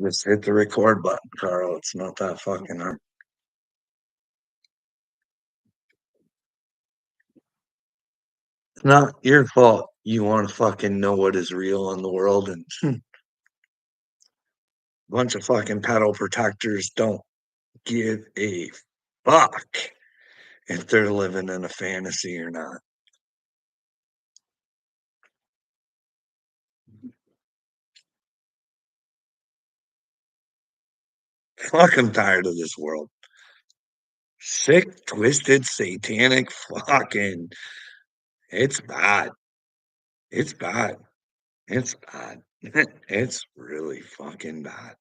Just hit the record button, Carl. It's not that fucking hard. It's not your fault. You want to fucking know what is real in the world, and a bunch of fucking pedal protectors don't give a fuck if they're living in a fantasy or not. Fuck, I'm tired of this world. Sick, twisted, satanic, fucking. It's bad. It's bad. It's bad. It's really fucking bad.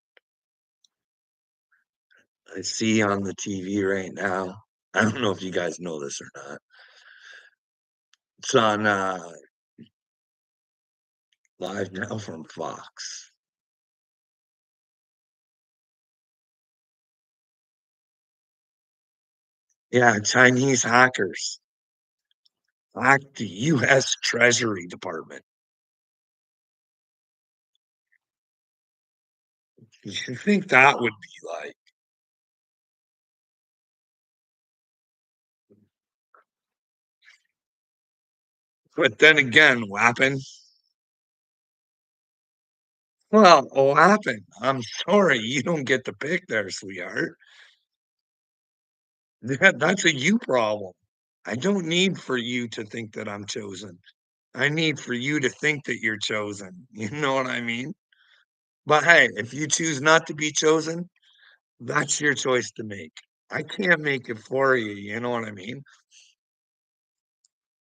I see on the TV right now. I don't know if you guys know this or not. It's on live now from Fox. Yeah, Chinese hackers hacked the U.S. Treasury Department. You think that would be like? But then again, weapon. Well, weapon. I'm sorry, you don't get to pick there, sweetheart. That's a you problem. I don't need for you to think that I'm chosen. I need for you to think that you're chosen. You know what I mean? But hey, if you choose not to be chosen, that's your choice to make. I can't make it for you. You know what I mean?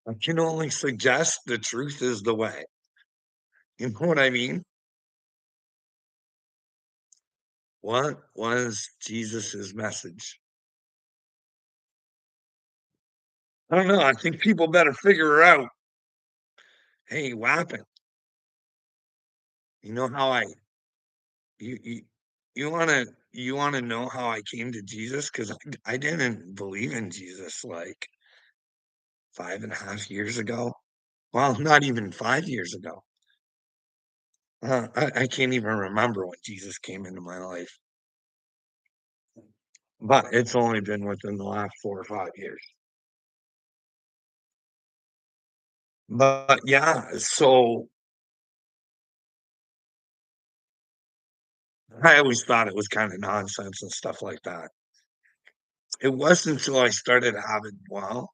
I can only suggest the truth is the way. You know what I mean? What was Jesus's message? I don't know. I think people better figure out. Hey, weapon. You know how you you, you want to know how I came to Jesus? Because I didn't believe in Jesus like 5.5 years ago. Well, not even 5 years ago. I can't even remember when Jesus came into my life, but it's only been within the last 4 or 5 years. But yeah, so I always thought it was kind of nonsense and stuff like that. It wasn't until I started having, well,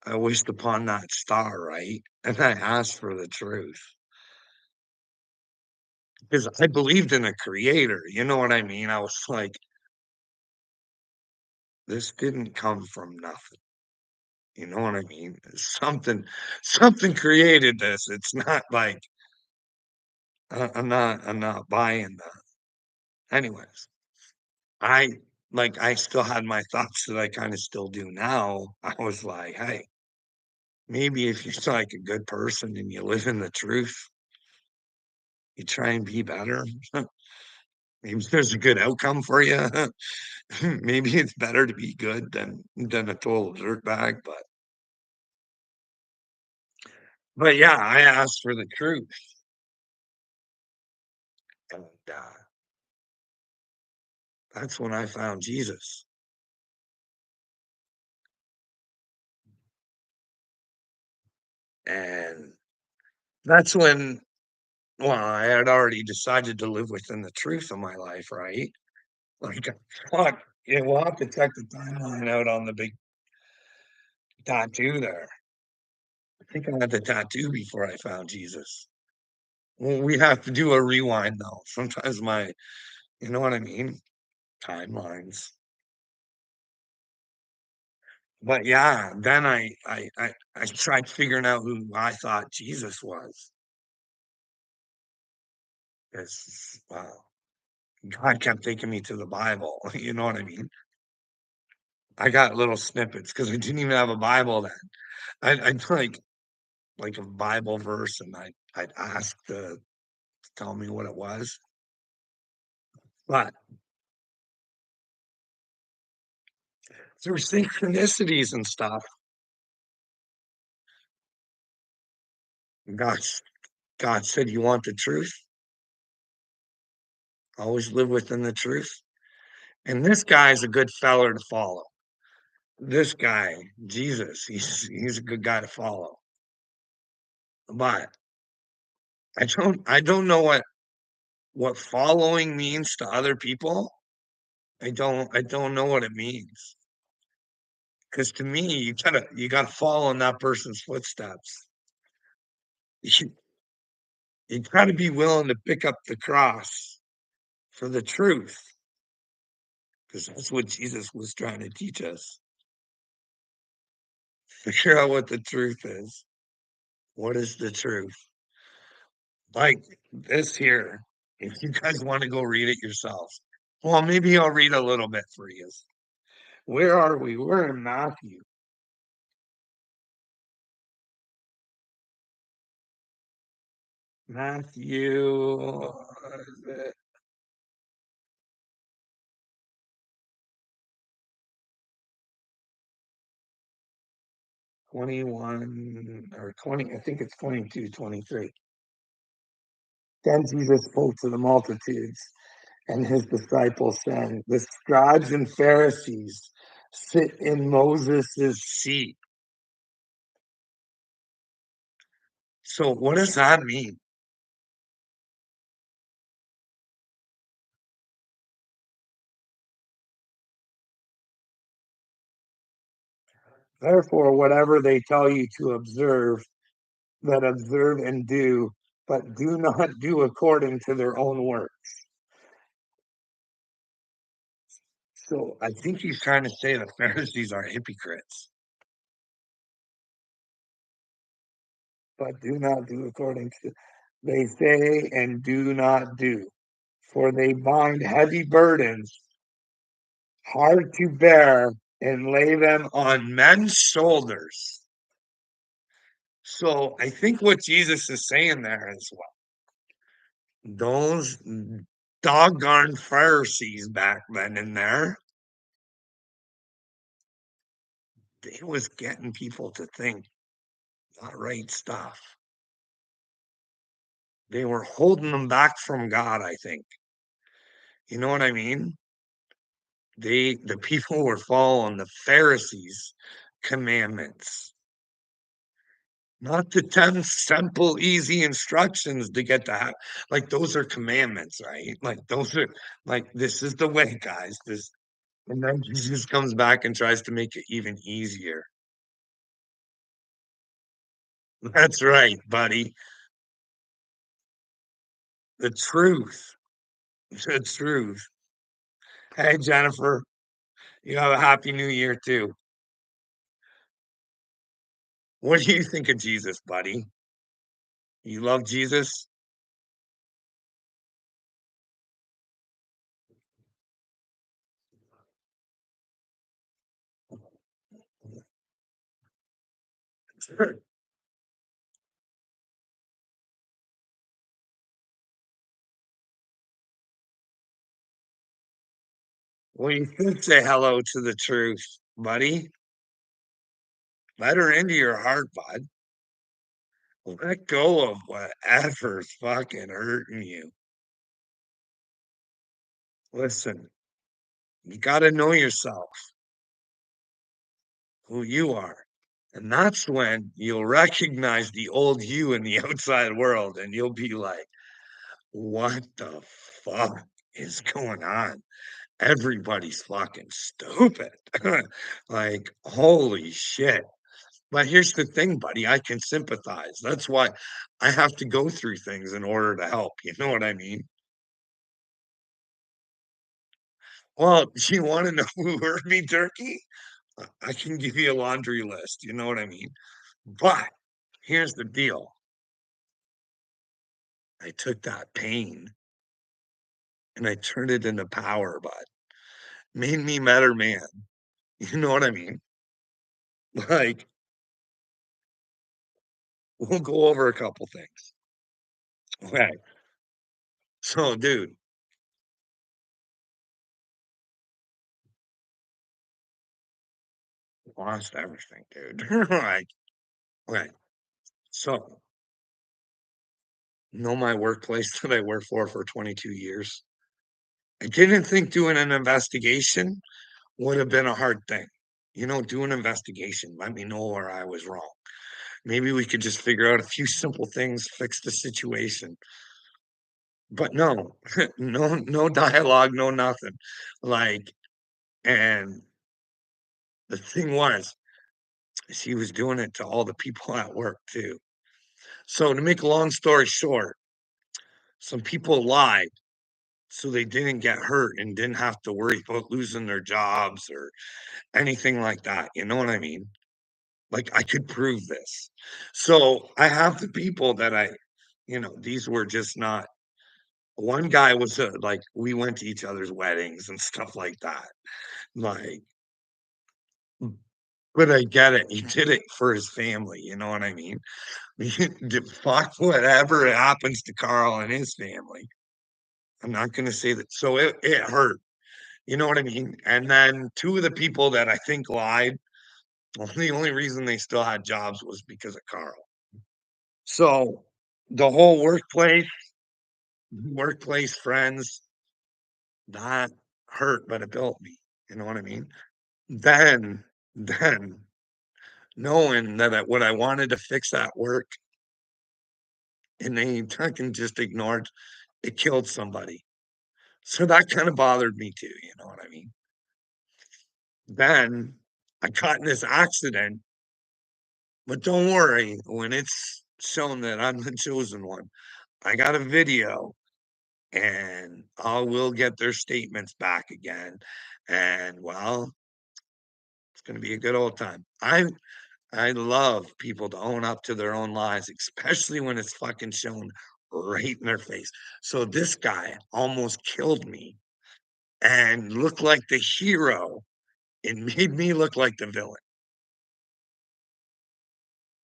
I wished upon that star, right? And I asked for the truth because I believed in a creator. You know what I mean? I was like, this didn't come from nothing. You know what I mean? Something created this. It's not like I'm not buying that. Anyways, I I still had my thoughts that I kind of still do now. I was like, hey, maybe if you're like a good person and you live in the truth, you try and be better. Maybe there's a good outcome for you. Maybe it's better to be good than a total dirtbag. But yeah, I asked for the truth, and that's when I found Jesus. And that's when, well, I had already decided to live within the truth of my life, right? Like, fuck, yeah, we'll have to check the timeline out on the big tattoo there. I think I had the tattoo before I found Jesus. Well, we have to do a rewind though. Sometimes you know what I mean? Timelines. But yeah, then I tried figuring out who I thought Jesus was. Because wow, God kept taking me to the Bible. You know what I mean? I got little snippets because I didn't even have a Bible then. I'd like a Bible verse, and I'd ask to tell me what it was. But through synchronicities and stuff, God God said, "You want the truth? Always live within the truth. And this guy's a good feller to follow. This guy, Jesus, he's a good guy to follow. But I don't know what following means to other people. I don't know what it means. Because to me, you gotta follow in that person's footsteps. You, you gotta be willing to pick up the cross for the truth, because that's what Jesus was trying to teach us. Figure out what the truth is. What is the truth? Like this here, if you guys want to go read it yourselves, well, maybe I'll read a little bit for you. Where are we? We're in Matthew. Matthew 21 or 20, I think it's 22, 23. Then Jesus spoke to the multitudes and his disciples, saying, the scribes and Pharisees sit in Moses' seat. So, what does that mean? Therefore, whatever they tell you to observe, that observe and do, but do not do according to their own work. So, I think he's trying to say the Pharisees are hypocrites, but do not do according to they say and do not do. For they bind heavy burdens, hard to bear, and lay them on men's shoulders. So I think what Jesus is saying there is what those doggone Pharisees back then in there, they was getting people to think not right stuff. They were holding them back from God, I think. You know what I mean? The people were following the Pharisees' commandments, not the 10 simple, easy instructions to get to have. Like those are commandments, right? Like those are like this is the way, guys. This and then Jesus comes back and tries to make it even easier. That's right, buddy. The truth. The truth. Hey, Jennifer, you have a happy new year too. What do you think of Jesus, buddy? You love Jesus? Sure. Well, you should say hello to the truth, buddy. Let her into your heart, bud. Let go of whatever's fucking hurting you. Listen, you got to know yourself, who you are. And that's when you'll recognize the old you in the outside world and you'll be like, what the fuck is going on? Everybody's fucking stupid. Like, holy shit. But here's the thing, buddy, I can sympathize. That's why I have to go through things in order to help. You know what I mean? Well, do you want to know who hurt me, Turkey? I can give you a laundry list. You know what I mean? But here's the deal. I took that pain and I turned it into power, bud. Made me better man. You know what I mean? Like, we'll go over a couple things. Okay. So, dude, lost everything, dude. Like, okay. So, know my workplace that I worked for 22 years. I didn't think doing an investigation would have been a hard thing. Do an investigation, let me know where I was wrong. Maybe we could just figure out a few simple things, fix the situation. But no, no dialogue, no nothing. Like, and the thing was, she was doing it to all the people at work too. So to make a long story short, some people lied so they didn't get hurt and didn't have to worry about losing their jobs or anything like that. You know what I mean? Like I could prove this. So I have the people that these were just not. One guy was like, we went to each other's weddings and stuff like that. Like, but I get it. He did it for his family. You know what I mean? Fuck whatever happens to Carl and his family. I'm not going to say that. So it hurt. You know what I mean? And then two of the people that I think lied, well, the only reason they still had jobs was because of Carl. So the whole workplace friends, that hurt, but it built me. You know what I mean? Then knowing that what I wanted to fix at work and they fucking just ignored, it killed somebody. So that kind of bothered me too. You know what I mean? Then I got in this accident, but don't worry, when it's shown that I'm the chosen one, I got a video and I will get their statements back again. And well, it's going to be a good old time. I love people to own up to their own lies, especially when it's fucking shown right in their face. So this guy almost killed me and looked like the hero. It made me look like the villain.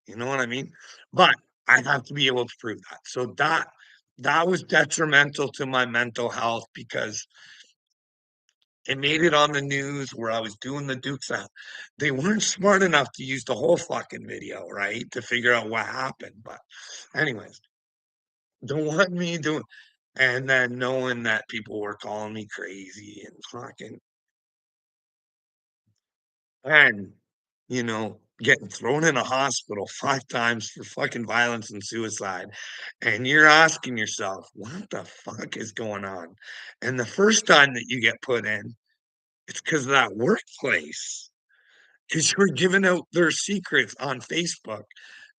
You know what I mean? But I have to be able to prove that. So that was detrimental to my mental health because it made it on the news where I was doing the Dukes out. They weren't smart enough to use the whole fucking video, right? To figure out what happened. But anyways, don't want me doing and then knowing that people were calling me crazy and fucking and getting thrown in a hospital 5 times for fucking violence and suicide. And you're asking yourself, what the fuck is going on? And the first time that you get put in, it's because of that workplace. Because you were giving out their secrets on Facebook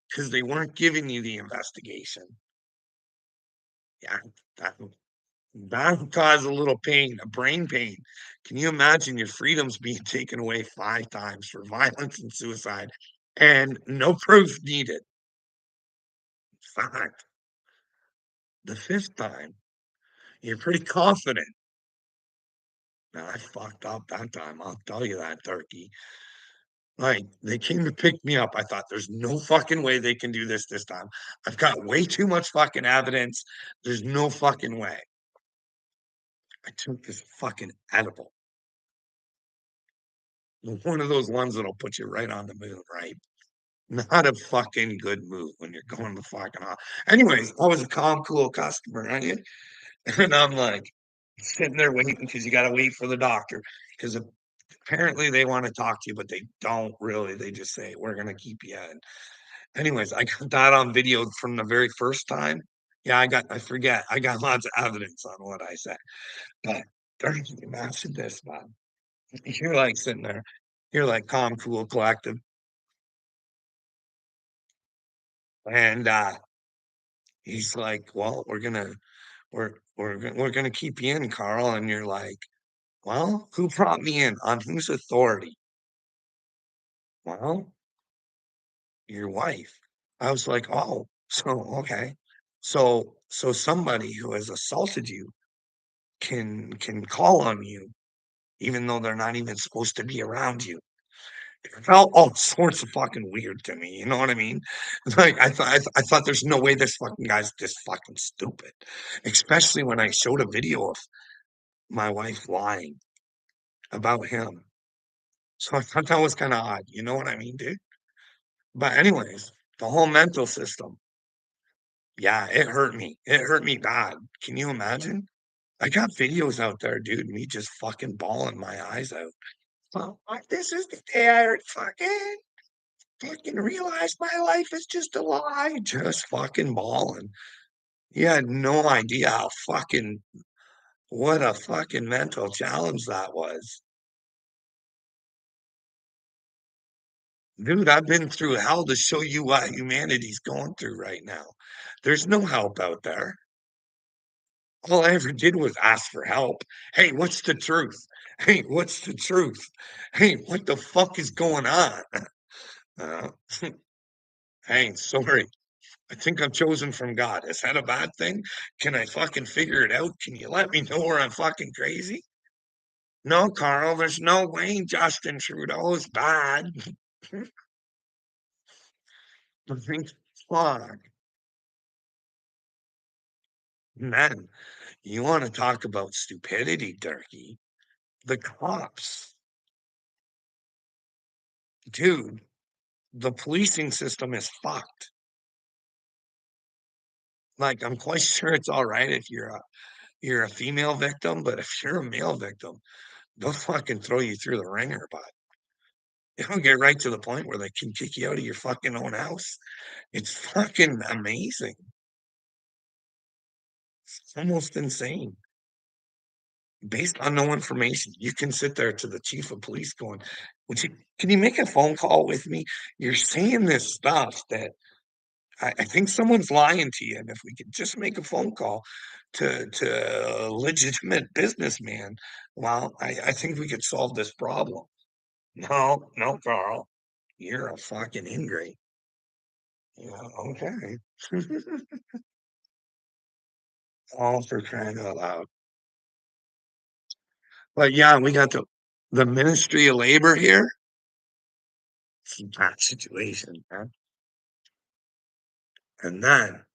because they weren't giving you the investigation. Yeah, that that caused a little pain, a brain pain. Can you imagine your freedoms being taken away 5 times for violence and suicide and no proof needed? Fact. The fifth time, you're pretty confident. Now, I fucked up that time. I'll tell you that, turkey. Like, they came to pick me up. I thought, there's no fucking way they can do this time. I've got way too much fucking evidence. There's no fucking way. I took this fucking edible. One of those ones that'll put you right on the moon, right? Not a fucking good move when you're going to fucking off. Anyways, I was a calm, cool customer, right? And I'm like sitting there waiting because you got to wait for the doctor because apparently they want to talk to you, but they don't really. They just say, we're going to keep you in. Anyways, I got that on video from the very first time. Yeah, I forget. I got lots of evidence on what I said. But imagine this, man. You're like sitting there. You're like calm, cool, collective. And he's like, well, we're gonna keep you in, Carl. And you're like, well, who brought me in? On whose authority? Well, your wife. I was like, oh, so okay. So somebody who has assaulted you can call on you, even though they're not even supposed to be around you. It felt all sorts of fucking weird to me. You know what I mean? Like I thought there's no way this fucking guy's this fucking stupid. Especially when I showed a video of my wife lying about him. So I thought that was kind of odd. You know what I mean, dude? But anyways, the whole mental system. Yeah, it hurt me. It hurt me bad. Can you imagine? I got videos out there, dude, me just fucking bawling my eyes out. Well, like, this is the day I fucking realized my life is just a lie, just fucking bawling. You had no idea how fucking what a fucking mental challenge that was. Dude, I've been through hell to show you what humanity's going through right now. There's no help out there. All I ever did was ask for help. "Hey, what's the truth? Hey, what's the truth? Hey, what the fuck is going on?" Uh, "Hey, sorry. I think I'm chosen from God. Is that a bad thing? Can I fucking figure it out? Can you let me know where I'm fucking crazy?" "No, Carl, there's no way Justin Trudeau is bad." I think, fuck, man, you wanna talk about stupidity, Durkee? The cops, dude, the policing system is fucked. Like, I'm quite sure it's alright if you're a female victim, but if you're a male victim, they'll fucking throw you through the ringer, bud. It'll get right to the point where they can kick you out of your fucking own house. It's fucking amazing. It's almost insane. Based on no information, you can sit there to the chief of police going, "Would you can you make a phone call with me? You're saying this stuff that I think someone's lying to you, and if we could just make a phone call to a legitimate businessman, well, I think we could solve this problem." "No, no, Carl, you're a fucking ingrate." Yeah, okay. All for crying out loud. But yeah, we got the Ministry of Labor here. It's a bad situation, man. And then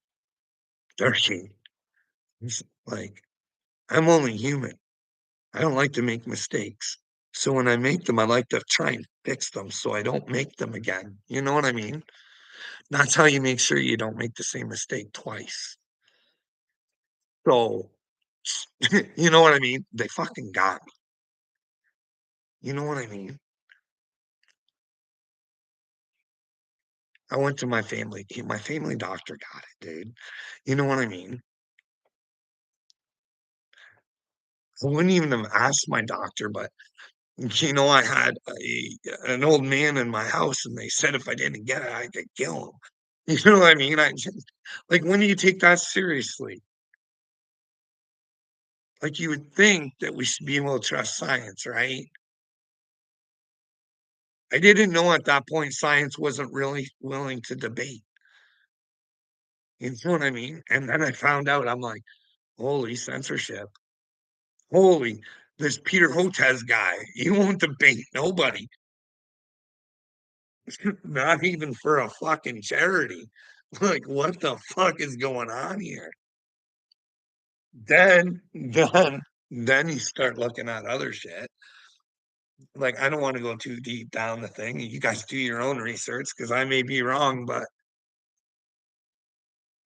Darcy, he's like, I'm only human. I don't like to make mistakes. So when I make them, I like to try and fix them so I don't make them again. You know what I mean? That's how you make sure you don't make the same mistake twice. So, you know what I mean? They fucking got me. You know what I mean? I went to my family doctor got it, dude. You know what I mean? I wouldn't even have asked my doctor, but I had an old man in my house, and they said if I didn't get it, I could kill him. You know what I mean? I just like, when do you take that seriously? Like, you would think that we should be able to trust science, right? I didn't know at that point science wasn't really willing to debate. You know what I mean? And then I found out, I'm like, holy censorship. Holy, this Peter Hotez guy, he won't debate nobody, not even for a fucking charity. Like, what the fuck is going on here? Then you start looking at other shit. Like, I don't wanna go too deep down the thing. You guys do your own research because I may be wrong, but,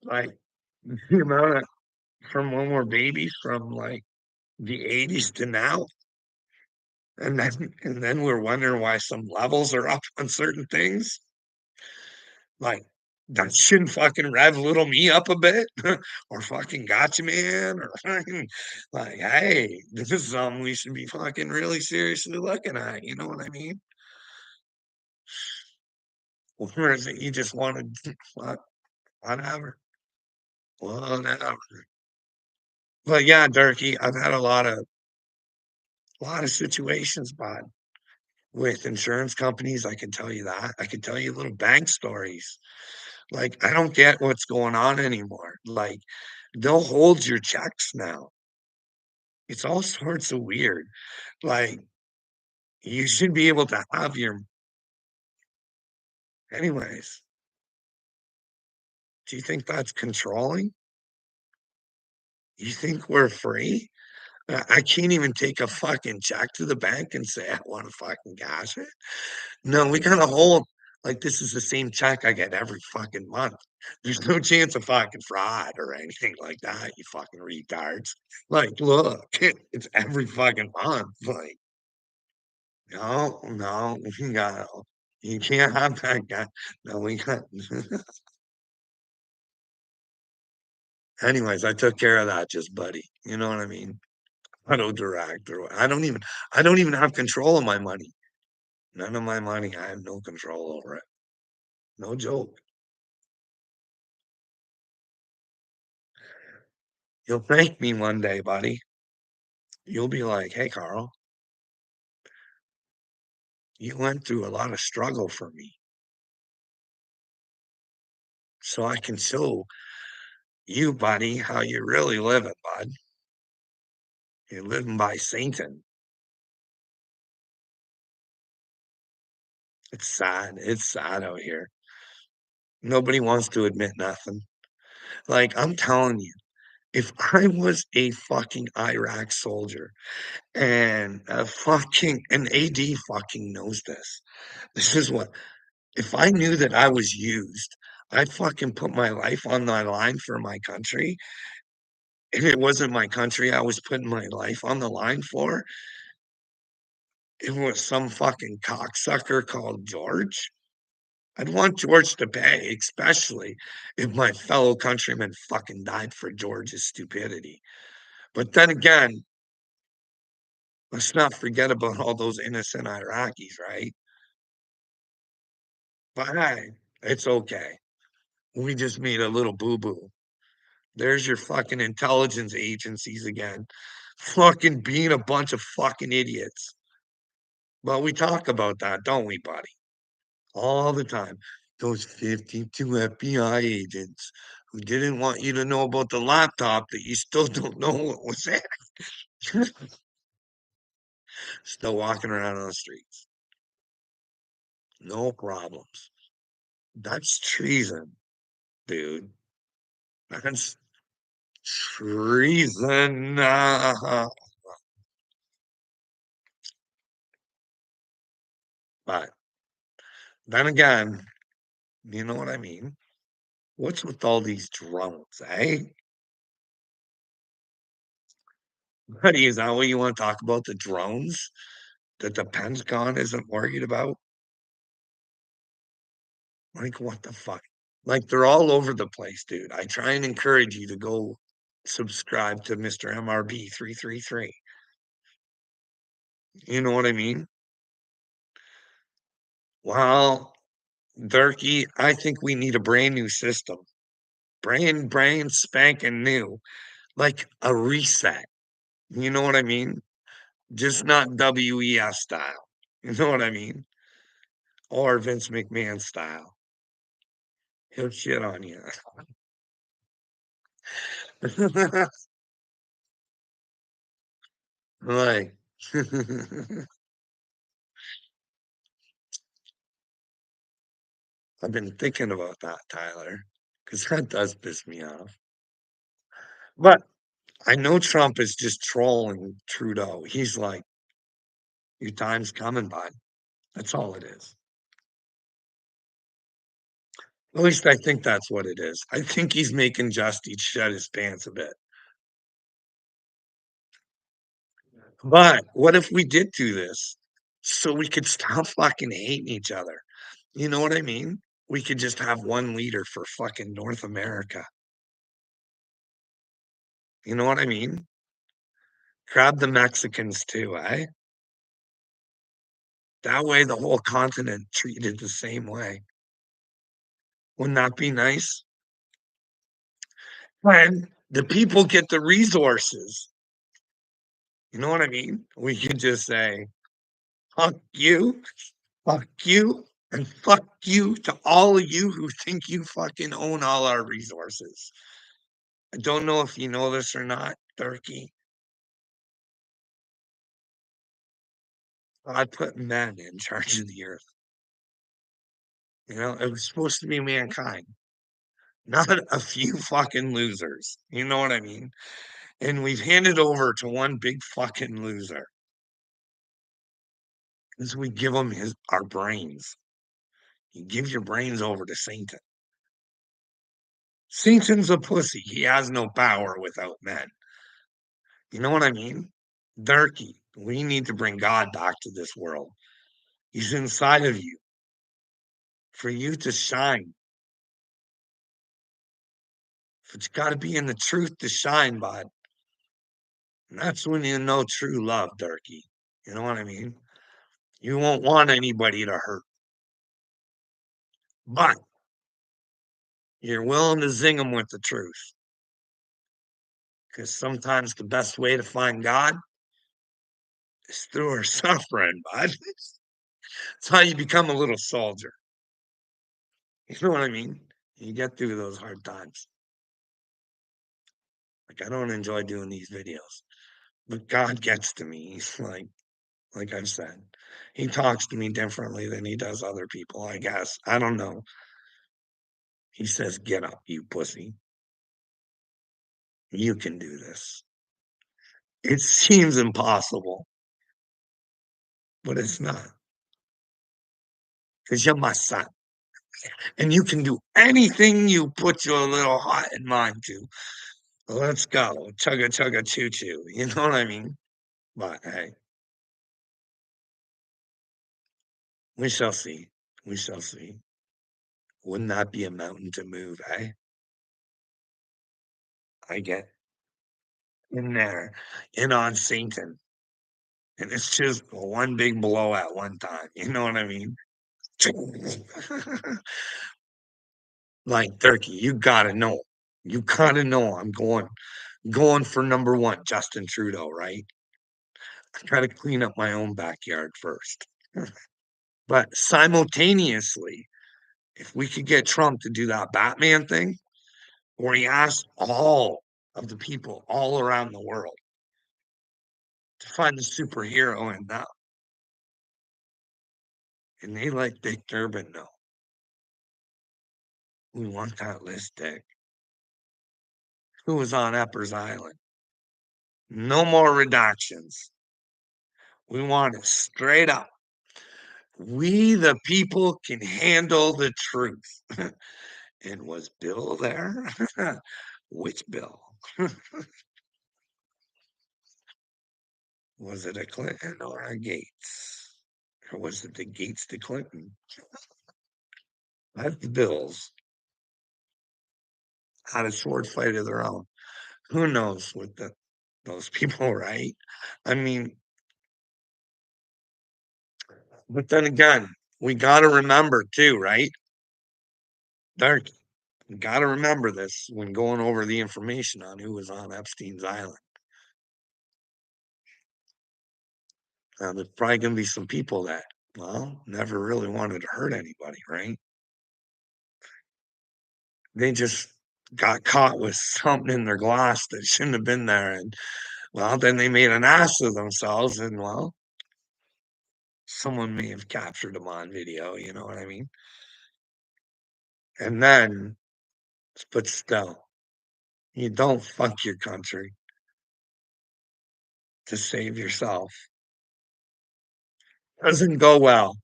like, the amount of from when we're babies from, like, the '80s to now, and then we're wondering why some levels are up on certain things. Like, that shouldn't fucking rev little me up a bit or fucking Gotcha Man or fucking like, "Hey, this is something we should be fucking really seriously looking at," you know what I mean? Or is it you just wanted what whatever, whatever. But yeah, Durkee, I've had a lot of situations, bud, with insurance companies, I can tell you that. I can tell you little bank stories. Like, I don't get what's going on anymore. Like, they'll hold your checks now. It's all sorts of weird. Like, you should be able to have your anyways, do you think that's controlling? You think we're free? I can't even take a fucking check to the bank and say, "I wanna fucking cash it." No, we gotta hold like, this is the same check I get every fucking month. There's no chance of fucking fraud or anything like that, you fucking retards. Like, look, it's every fucking month, like, no, no, you got you can't have that guy. No, we got anyways, I took care of that just buddy, you know what I mean? Auto direct or I don't even have control of my money. None of my money, I have no control over it. No joke. You'll thank me one day, buddy. You'll be like, "Hey, Carl, you went through a lot of struggle for me, so I can show you, buddy, how you really living, bud. You're living by Satan." It's sad out here. Nobody wants to admit nothing. Like, I'm telling you, if I was a fucking Iraq soldier and a fucking an AD fucking knows this. This is what if I knew that I was used, I'd fucking put my life on the line for my country. If it wasn't my country I was putting my life on the line for, it was some fucking cocksucker called George. I'd want George to pay, especially if my fellow countrymen fucking died for George's stupidity. But then again, let's not forget about all those innocent Iraqis, right? But hey, it's okay. We just made a little boo-boo. There's your fucking intelligence agencies again, fucking being a bunch of fucking idiots. Well, we talk about that, don't we, buddy? All the time. Those 52 FBI agents who didn't want you to know about the laptop that you still don't know what was in it. Still walking around on the streets. No problems. That's treason, dude. That's treason. But then again, you know what I mean? What's with all these drones, eh? Buddy, is that what you want to talk about? The drones that the Pentagon isn't worried about? Like, what the fuck? Like, they're all over the place, dude. I try and encourage you to go subscribe to Mr. MRB 333. You know what I mean? Well, Durkee, I think we need a brand new system. Brand spanking new. Like a reset. You know what I mean? Just not WEF style. You know what I mean? Or Vince McMahon style. He'll shit on you. Like, I've been thinking about that, Tyler, because that does piss me off. But I know Trump is just trolling Trudeau. He's like, your time's coming, bud. That's all it is. At least I think that's what it is. I think he's making Justy shut his pants a bit. But what if we did do this so we could stop fucking hating each other? You know what I mean? We could just have one leader for fucking North America. You know what I mean? Grab the Mexicans too, eh? That way the whole continent treated the same way. Wouldn't that be nice? When the people get the resources. You know what I mean? We could just say, fuck you, and fuck you to all of you who think you fucking own all our resources. I don't know if you know this or not, Turkey. I put men in charge of the earth. You know, it was supposed to be mankind, not a few fucking losers. You know what I mean? And we've handed over to one big fucking loser because we give him our brains. You give your brains over to Satan. Satan's a pussy. He has no power without men. You know what I mean? Darky, we need to bring God back to this world. He's inside of you for you to shine. But you got to be in the truth to shine, bud. And that's when you know true love, Darky. You know what I mean? You won't want anybody to hurt, but you're willing to zing them with the truth. Because sometimes the best way to find God is through our suffering, bud. That's how you become a little soldier. You know what I mean? You get through those hard times. Like I don't enjoy doing these videos, but God gets to me. He's like I've said, he talks to me differently than he does other people, I guess. I don't know. He says, "Get up, you pussy. You can do this." It seems impossible, but it's not because you're my son and you can do anything you put your little heart and mind to. Let's go. Chugga chugga choo choo. You know what I mean? But hey, we shall see. We shall see. Wouldn't that be a mountain to move, eh? I get in there, in on Satan, and it's just one big blow at one time. You know what I mean? Like Turkey, you gotta know. You gotta know I'm going for number one, Justin Trudeau, right? I try to clean up my own backyard first. But simultaneously, if we could get Trump to do that Batman thing, where he asked all of the people all around the world to find the superhero in them, and they let Dick Durbin know, we want that list, Dick. Who was on Epper's Island? No more redactions. We want it straight up. We, the people, can handle the truth. And was Bill there? Which Bill? Was it a Clinton or a Gates? Or was it the Gates to Clinton? That's the Bills had a sword fight of their own. Who knows with those people, right? I mean, but then again, we got to remember too, right? Dark, we got to remember this when going over the information on who was on Epstein's island. There's probably going to be some people that, well, never really wanted to hurt anybody, right? They just got caught with something in their glass that shouldn't have been there. And, well, then they made an ass of themselves. And, well, someone may have captured them on video. You know what I mean? And then, but still, you don't fuck your country to save yourself. Doesn't go well.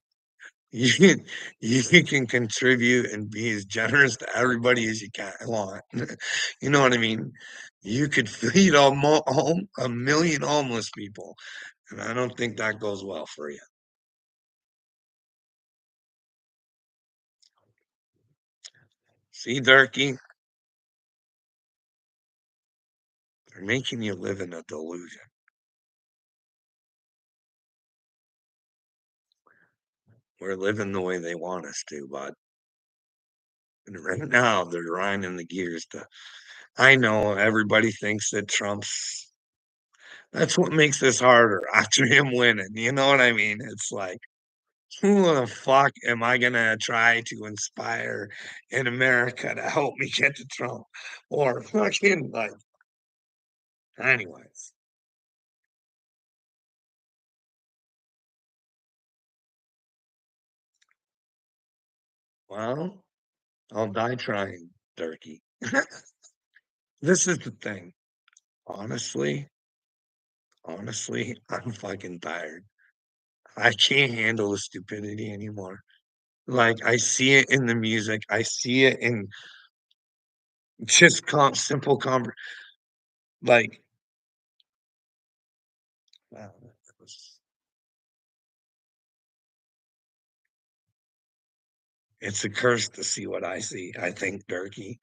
You can, you can contribute and be as generous to everybody as you can want. You know what I mean? You could feed a million homeless people, and I don't think that goes well for you. See, Darky, they're making you live in a delusion. We're living the way they want us to, bud. And right now, they're grinding the gears to. I know everybody thinks that Trump's. That's what makes this harder after him winning. You know what I mean? It's like, who the fuck am I gonna try to inspire in America to help me get to Trump? Or fucking like, anyways. Well, I'll die trying, Turkey. This is the thing. Honestly, I'm fucking tired. I can't handle the stupidity anymore. Like I see it in the music. I see it in Just simple like, wow, that was it's a curse to see what I see, I think, Durkee.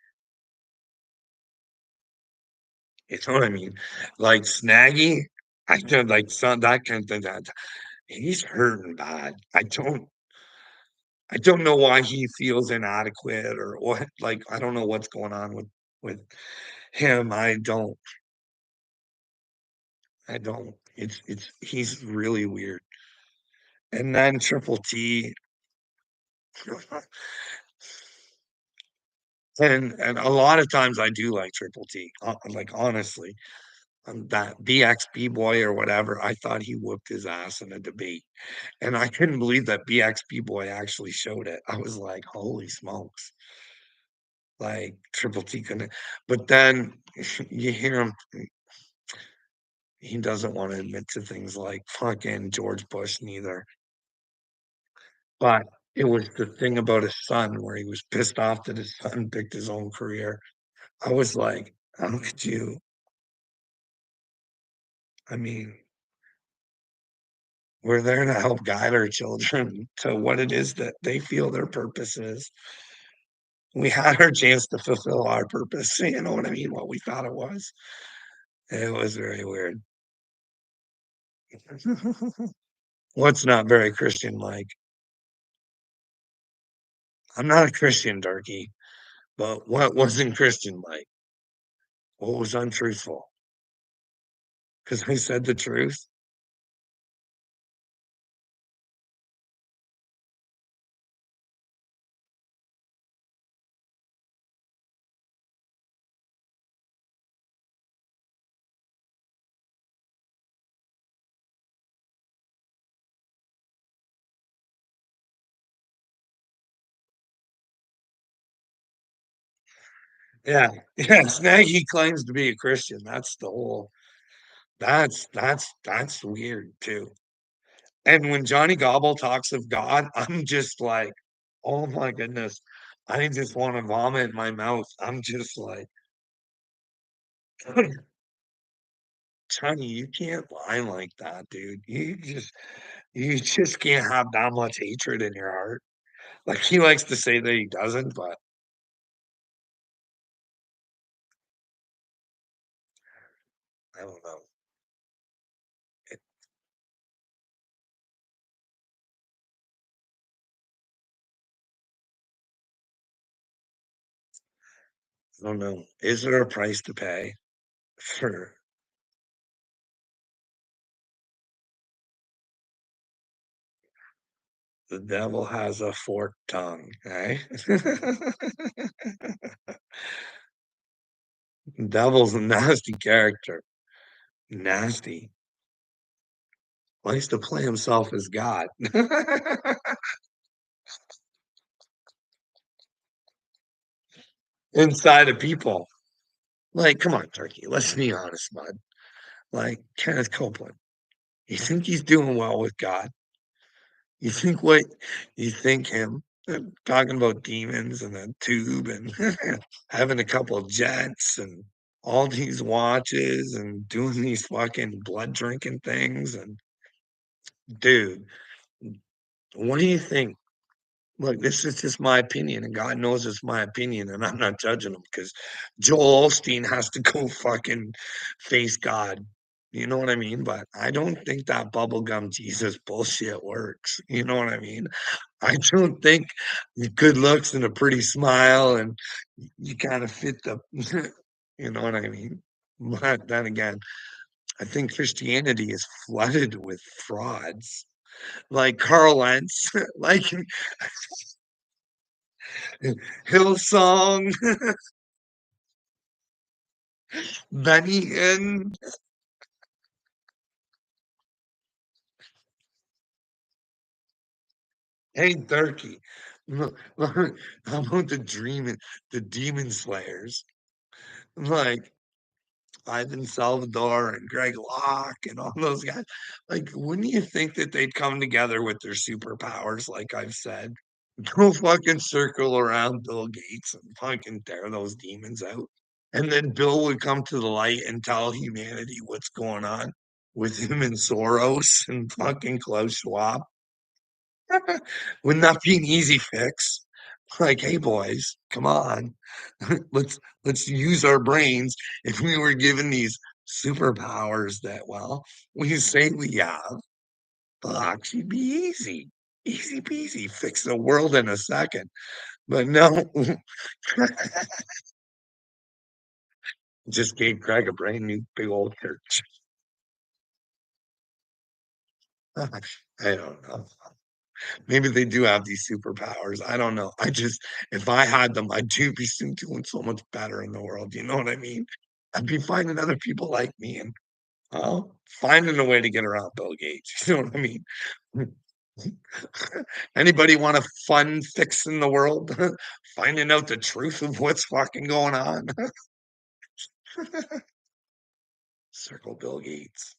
You know what I mean? Like, Snaggy, I don't like, son, that kind of thing, that he's hurting bad. I don't know why he feels inadequate or what, like, I don't know what's going on with him. I don't. It's he's really weird. And then Triple T, and a lot of times I do like Triple T, like, honestly. That BXB boy or whatever, I thought he whooped his ass in a debate, and I couldn't believe that BXB boy actually showed it. I was like, "Holy smokes." Like, Triple T couldn't, but then you hear him, he doesn't wanna admit to things like fucking George Bush neither, but it was the thing about his son where he was pissed off that his son picked his own career. I was like, "How could you?" I mean, we're there to help guide our children to what it is that they feel their purpose is. We had our chance to fulfill our purpose, you know what I mean? What we thought it was. It was very weird. What's not very Christian-like? I'm not a Christian, Darky, but what wasn't Christian-like? What was untruthful? Because I said the truth? Yeah, yeah, Snaggy claims to be a Christian, that's the whole that's weird too. And when Johnny Gobble talks of God, I'm just like, "Oh my goodness." I just wanna vomit in my mouth. I'm just like, "Johnny, you can't lie like that, dude. You just can't have that much hatred in your heart." Like, he likes to say that he doesn't, but I don't know. It I don't know. Is there a price to pay for the devil has a forked tongue, eh? Devil's a nasty character. Nasty. Likes to play himself as God. Inside of people. Like, come on, Turkey, let's be honest, bud. Like, Kenneth Copeland, you think he's doing well with God? You think what you think him, talking about demons and a tube and having a couple of jets and all these watches and doing these fucking blood drinking things, and dude, what do you think? Look, this is just my opinion, and God knows it's my opinion, and I'm not judging him because Joel Osteen has to go fucking face God. You know what I mean? But I don't think that bubblegum Jesus bullshit works. You know what I mean? I don't think the good looks and a pretty smile and you kind of fit the, you know what I mean? But then again, I think Christianity is flooded with frauds like Carl Lentz, like Hillsong, Benny Hinn. Hey, Turkey. How about the Demon Slayers? Like Ivan Salvador and Greg Locke and all those guys. Like, wouldn't you think that they'd come together with their superpowers, like I've said? Go fucking circle around Bill Gates and fucking tear those demons out. And then Bill would come to the light and tell humanity what's going on with him and Soros and fucking Klaus Schwab. Wouldn't that be an easy fix? Like, hey boys, come on. Let's use our brains. If we were given these superpowers that well, we say we have, fuck, she'd be easy. Easy peasy. Fix the world in a second. But no, just gave Craig a brand new big old church. I don't know. Maybe they do have these superpowers. I don't know. If I had them, I'd be soon doing so much better in the world. You know what I mean? I'd be finding other people like me and finding a way to get around Bill Gates. You know what I mean? Anybody want a fun fix in the world? Finding out the truth of what's fucking going on. Circle Bill Gates.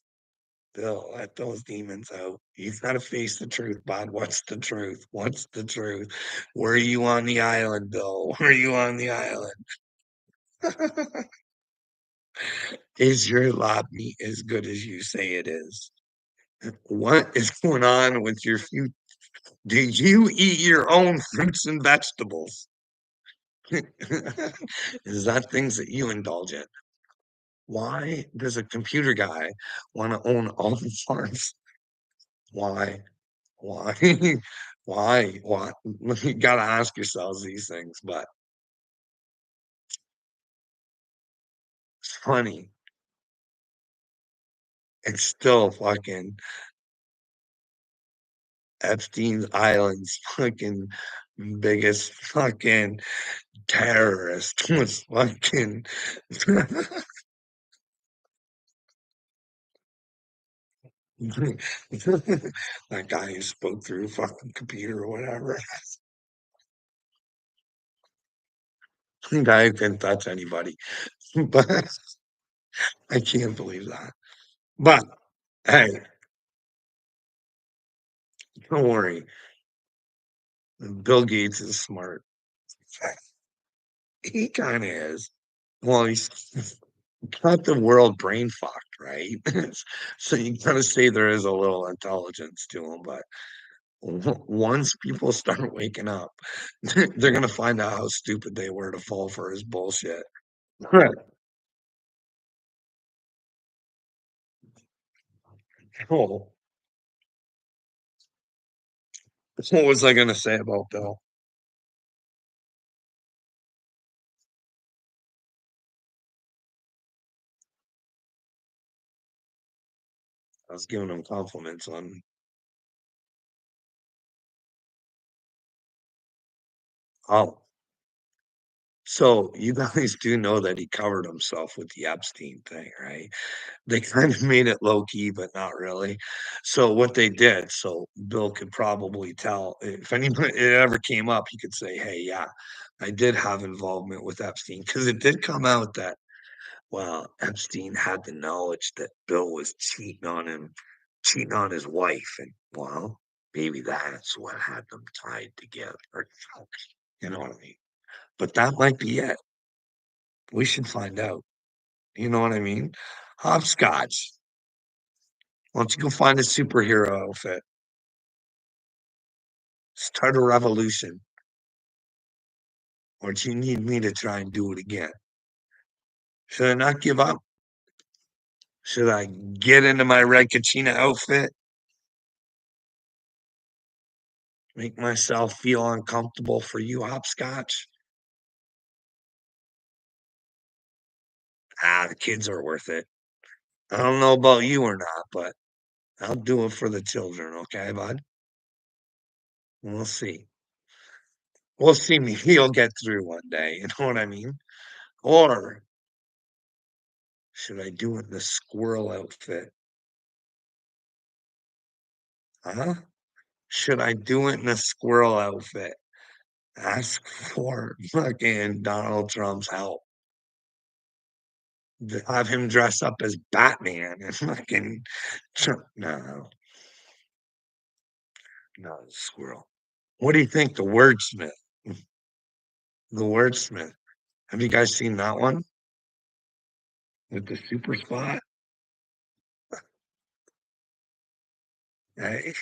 Bill, let those demons out. You've got to face the truth, bud. What's the truth? What's the truth? Were you on the island, Bill? Were you on the island? Is your lab meat as good as you say it is? What is going on with your future? Do you eat your own fruits and vegetables? Is that things that you indulge in? Why does a computer guy want to own all the farms? Why? Why? Why? Why? You gotta ask yourselves these things, but it's funny. It's still fucking Epstein's Island's fucking biggest fucking terrorist was fucking that guy who spoke through a fucking computer or whatever. The guy who couldn't touch anybody. But I can't believe that. But hey, don't worry. Bill Gates is smart. He kind of is. Well, he's got the world brain fucked, right? So you gotta say there is a little intelligence to him, but once people start waking up, they're gonna find out how stupid they were to fall for his bullshit. Right. Oh, what was I gonna say about Bill? I was giving him compliments on. Oh, so you guys do know that he covered himself with the Epstein thing, right? They kind of made it low key, but not really. So what they did, so Bill could probably tell if anybody it ever came up, he could say, "Hey, yeah, I did have involvement with Epstein," because it did come out that well, Epstein had the knowledge that Bill was cheating on him, cheating on his wife, and well, maybe that's what had them tied together. You know what I mean? But that might be it. We should find out. You know what I mean? Hopscotch. Why don't you go find a superhero outfit? Start a revolution. Or do you need me to try and do it again? Should I not give up? Should I get into my red Kachina outfit? Make myself feel uncomfortable for you, hopscotch? Ah, the kids are worth it. I don't know about you or not, but I'll do it for the children, okay, bud? We'll see. We'll see. Maybe you'll get through one day. You know what I mean? Or should I do it in the squirrel outfit? Huh? Should I do it in a squirrel outfit? Ask for fucking Donald Trump's help. Have him dress up as Batman and fucking no, no, squirrel. What do you think? The Wordsmith. The Wordsmith. Have you guys seen that one with the super spot? Right?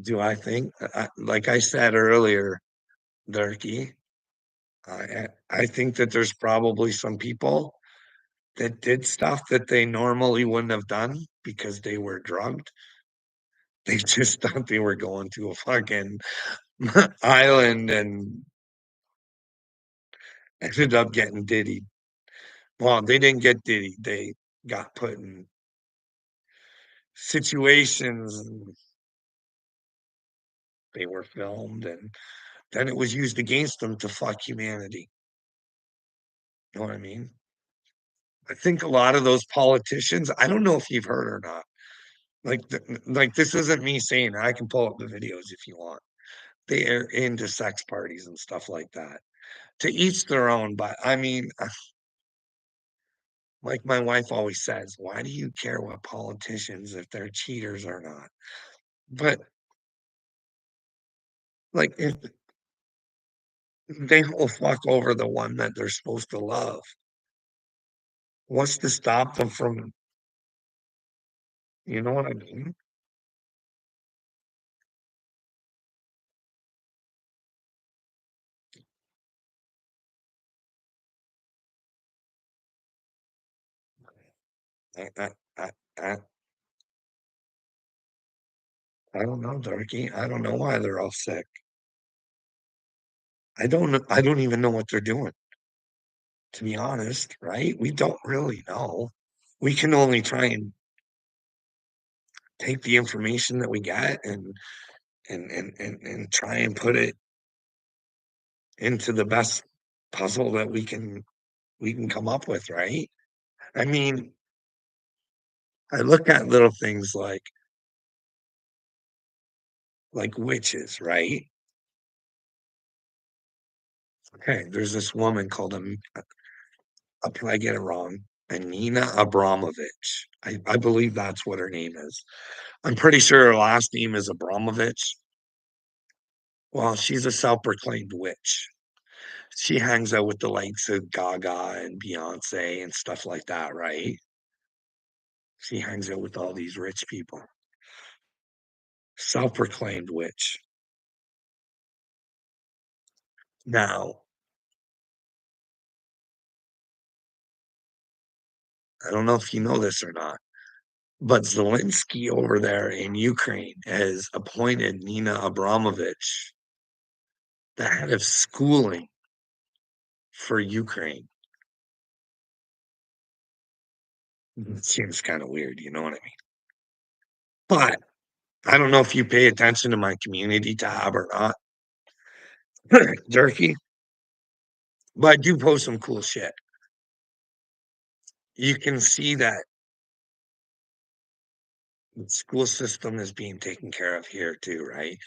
Do I think, like I said earlier, Durkee, I think that there's probably some people that did stuff that they normally wouldn't have done because they were drugged. They just thought they were going to a fucking island and ended up getting diddy. Well, they didn't get diddy. They got put in situations and they were filmed and then it was used against them to fuck humanity. You know what I mean? I think a lot of those politicians, I don't know if you've heard or not. Like this isn't me saying it. I can pull up the videos if you want. They are into sex parties and stuff like that. To each their own, but I mean, like my wife always says, why do you care what politicians if they're cheaters or not? But like if they will fuck over the one that they're supposed to love, what's to stop them from, you know what I mean? I I I I, I don't know, Darky. I don't know why they're all sick. I don't even know what they're doing, to be honest, right? We don't really know. We can only try and take the information that we get and try and put it into the best puzzle that we can come up with, right? I mean, I look at little things like witches, right? Okay, there's this woman called I'll probably get it wrong, Anina Abramovich. I believe that's what her name is. I'm pretty sure her last name is Abramovich. Well, she's a self-proclaimed witch. She hangs out with the likes of Gaga and Beyonce and stuff like that, right? She hangs out with all these rich people. Self-proclaimed witch. Now, I don't know if you know this or not, but Zelensky over there in Ukraine has appointed Nina Abramovich the head of schooling for Ukraine. It seems kind of weird, you know what I mean? But I don't know if you pay attention to my community tab or not, Jerky, but I do post some cool shit. You can see that the school system is being taken care of here too, right?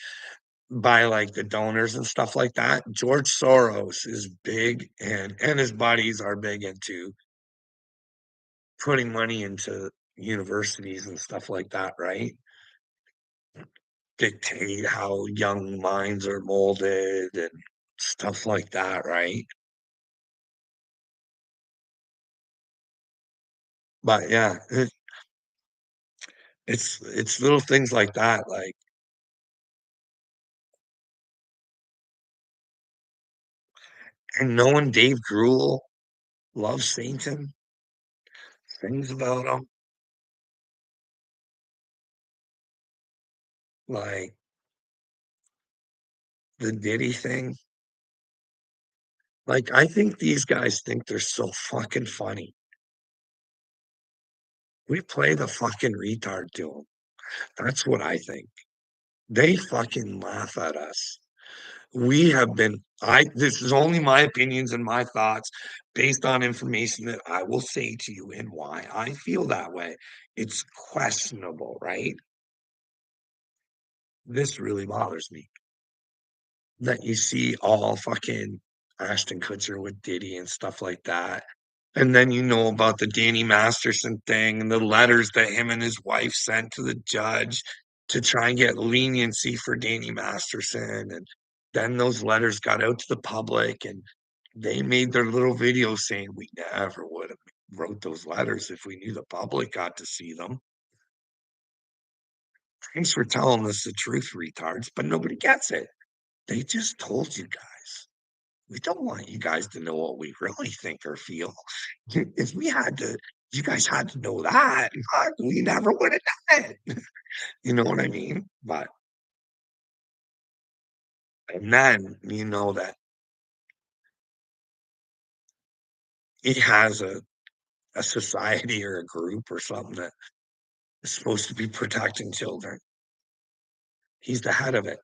By like the donors and stuff like that. George Soros is big and his buddies are big into putting money into universities and stuff like that, right? Dictate how young minds are molded and stuff like that, right? But yeah, it's little things like that, like and knowing Dave Grohl loves Satan, things about him, like the Diddy thing. Like, I think these guys think they're so fucking funny. We play the fucking retard to them. That's what I think. They fucking laugh at us. We have been I this is only my opinions and my thoughts based on information that I will say to you and why I feel that way. It's questionable, right? This really bothers me. that you see all fucking Ashton Kutcher with Diddy and stuff like that. And then you know about the Danny Masterson thing and the letters that him and his wife sent to the judge to try and get leniency for Danny Masterson. And then those letters got out to the public and they made their little video saying we never would have wrote those letters if we knew the public got to see them. Thanks for telling us the truth, retards, but nobody gets it. They just told you guys. We don't want you guys to know what we really think or feel. If we had to, you guys had to know that, fuck, we never would have done it. You know what I mean? But and then you know that he has a society or a group or something that is supposed to be protecting children. He's the head of it.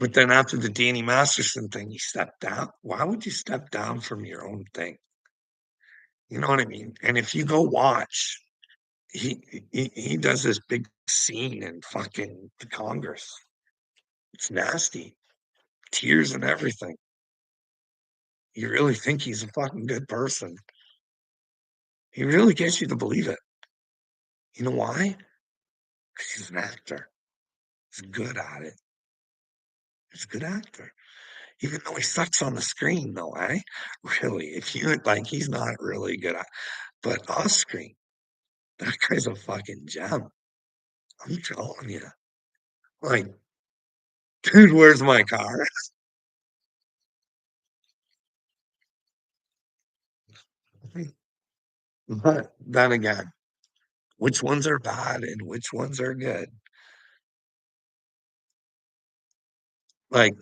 But then after the Danny Masterson thing, he stepped down. Why would you step down from your own thing? You know what I mean? And if you go watch, he does this big scene in fucking the Congress. It's nasty, tears and everything. You really think he's a fucking good person. He really gets you to believe it. You know why? 'Cause he's an actor. He's good at it. He's a good actor. Even though he sucks on the screen though, eh? Really, if you like, he's not really good at, but off screen, that guy's a fucking gem. I'm telling you. Like, dude, where's my car? But then again, which ones are bad and which ones are good? Like,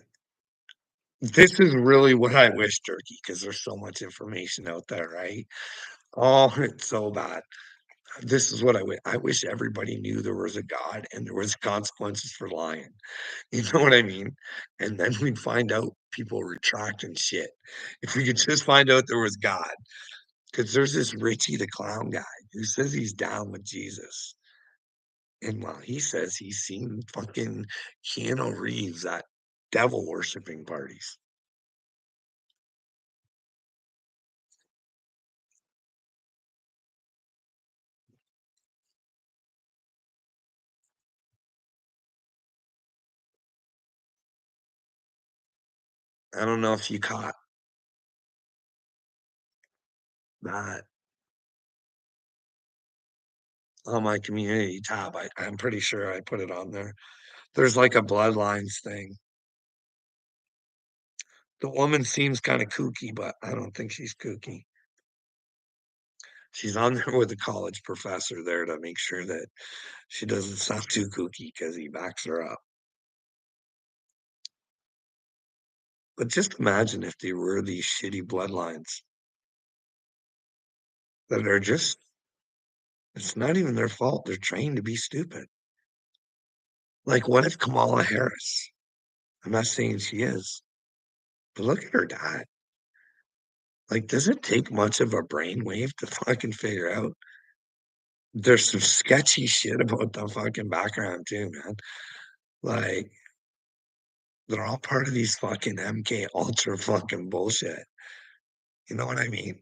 this is really what I wish, Turkey, because there's so much information out there, right? Oh, it's so bad. This is what I wish everybody knew there was a God and there was consequences for lying. You know what I mean? And then we'd find out people retracting shit. If we could just find out there was God, because there's this Richie the Clown guy who says he's down with Jesus. And while he says he's seen fucking Keanu Reeves at devil worshiping parties. I don't know if you caught that on my community tab. I'm pretty sure I put it on there. There's like a bloodlines thing. The woman seems kind of kooky, but I don't think she's kooky. She's on there with a college professor there to make sure that she doesn't sound too kooky because he backs her up. But just imagine if they were these shitty bloodlines that are just, it's not even their fault. They're trained to be stupid. Like, what if Kamala Harris? I'm not saying she is, but look at her dad. Like, does it take much of a brainwave to fucking figure out? There's some sketchy shit about the fucking background too, man. Like, they're all part of these fucking MK Ultra fucking bullshit. You know what I mean?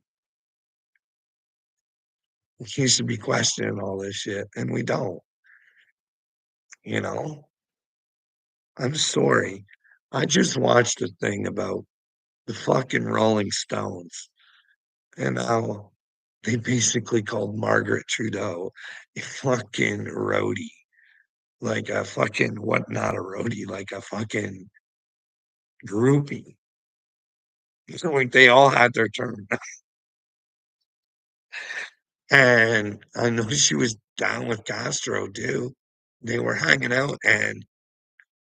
We should be questioning all this shit, and we don't. You know, I'm sorry. I just watched a thing about the fucking Rolling Stones and how they basically called Margaret Trudeau a fucking roadie, like a fucking what? Not a roadie, like a fucking groupie. So like they all had their turn, and I know she was down with Castro too. They were hanging out, and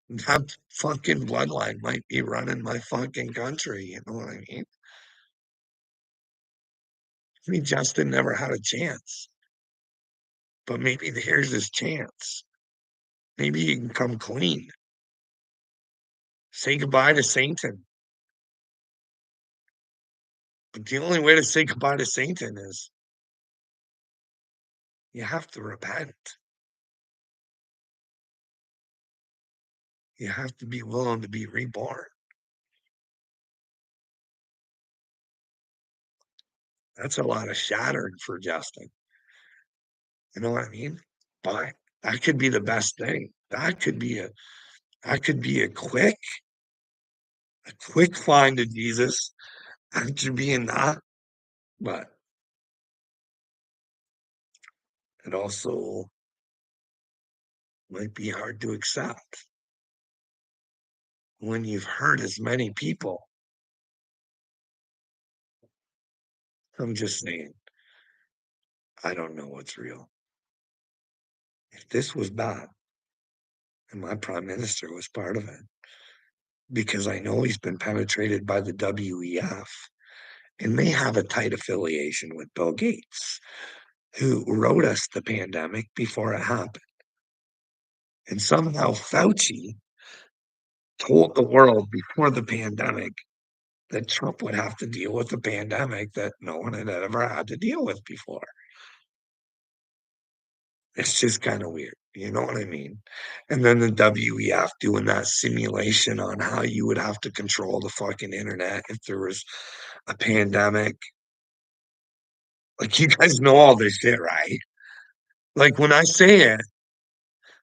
that fucking bloodline might be running my fucking country. You know what I mean? I mean, Justin never had a chance, but maybe here's his chance. Maybe he can come clean. Say goodbye to Satan. But the only way to say goodbye to Satan is you have to repent. You have to be willing to be reborn. That's a lot of shattering for Justin. You know what I mean? But that could be the best thing. That could be a quick find to Jesus after being that, but it also might be hard to accept when you've hurt as many people. I'm just saying, I don't know what's real. If this was bad and my prime minister was part of it, because I know he's been penetrated by the WEF and they have a tight affiliation with Bill Gates, who wrote us the pandemic before it happened. And somehow Fauci told the world before the pandemic that Trump would have to deal with a pandemic that no one had ever had to deal with before. It's just kind of weird. You know what I mean? And then the WEF doing that simulation on how you would have to control the fucking internet if there was a pandemic. Like, you guys know all this shit, right? Like, when I say it,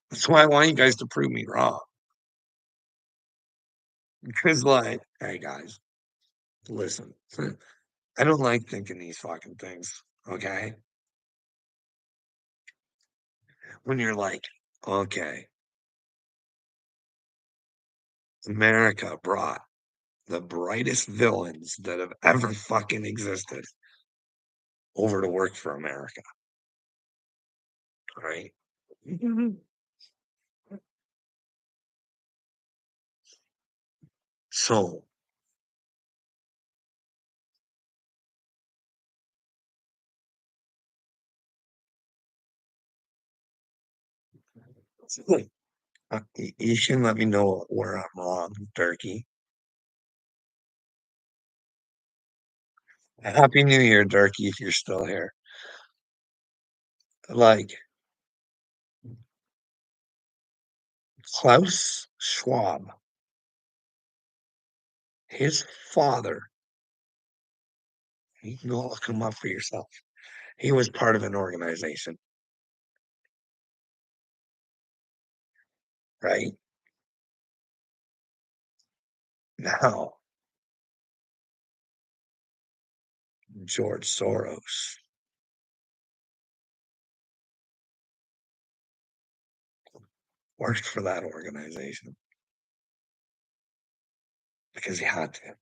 that's why I want you guys to prove me wrong. Because, like, hey guys, listen, I don't like thinking these fucking things, okay? When you're like, okay, America brought the brightest villains that have ever fucking existed over to work for America, right? Mhm. So, like, you can let me know where I'm wrong, Turkey. Happy New Year, Turkey, if you're still here. Like, Klaus Schwab, his father, you can go look him up for yourself. He was part of an organization, right? Now, George Soros worked for that organization because he had to.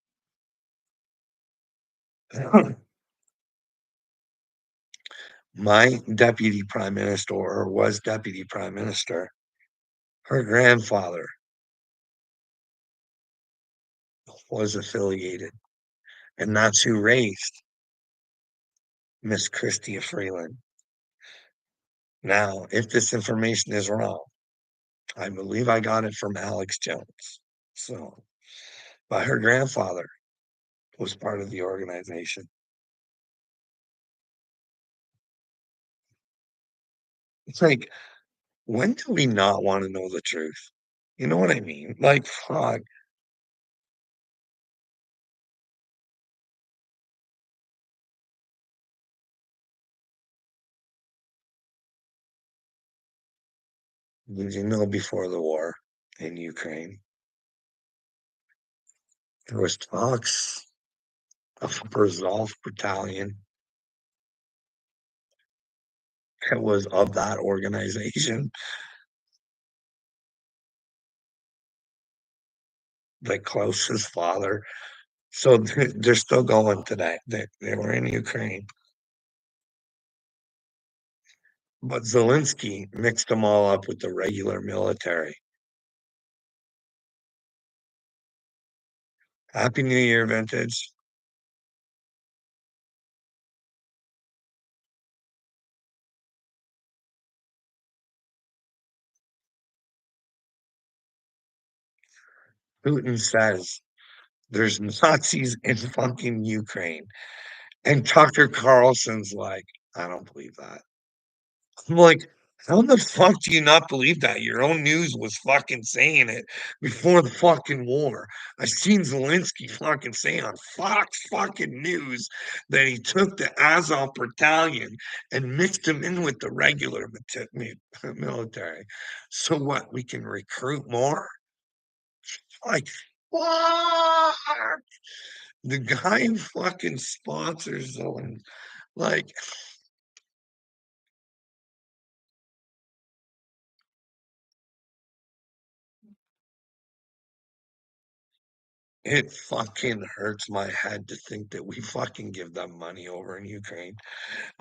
My deputy prime minister, or was deputy prime minister, her grandfather was affiliated, and that's who raised Miss Chrystia Freeland. Now, if this information is wrong, I believe I got it from Alex Jones. So, but her grandfather was part of the organization. It's like, when do we not want to know the truth? You know what I mean? Like, fuck. Did you know before the war in Ukraine, there was talks of a Azov battalion that was of that organization, like Klaus's father. So they're still going today. They were in Ukraine, but Zelensky mixed them all up with the regular military. Happy New Year, vintage. Putin says there's Nazis in fucking Ukraine. And Tucker Carlson's like, I don't believe that. I'm like, How the fuck do you not believe that? Your own news was fucking saying it before the fucking war. I seen Zelensky fucking say on Fox fucking News that he took the Azov battalion and mixed them in with the regular military. So what? We can recruit more? Like, fuck! The guy who fucking sponsors them, like, it fucking hurts my head to think that we fucking give them money over in Ukraine.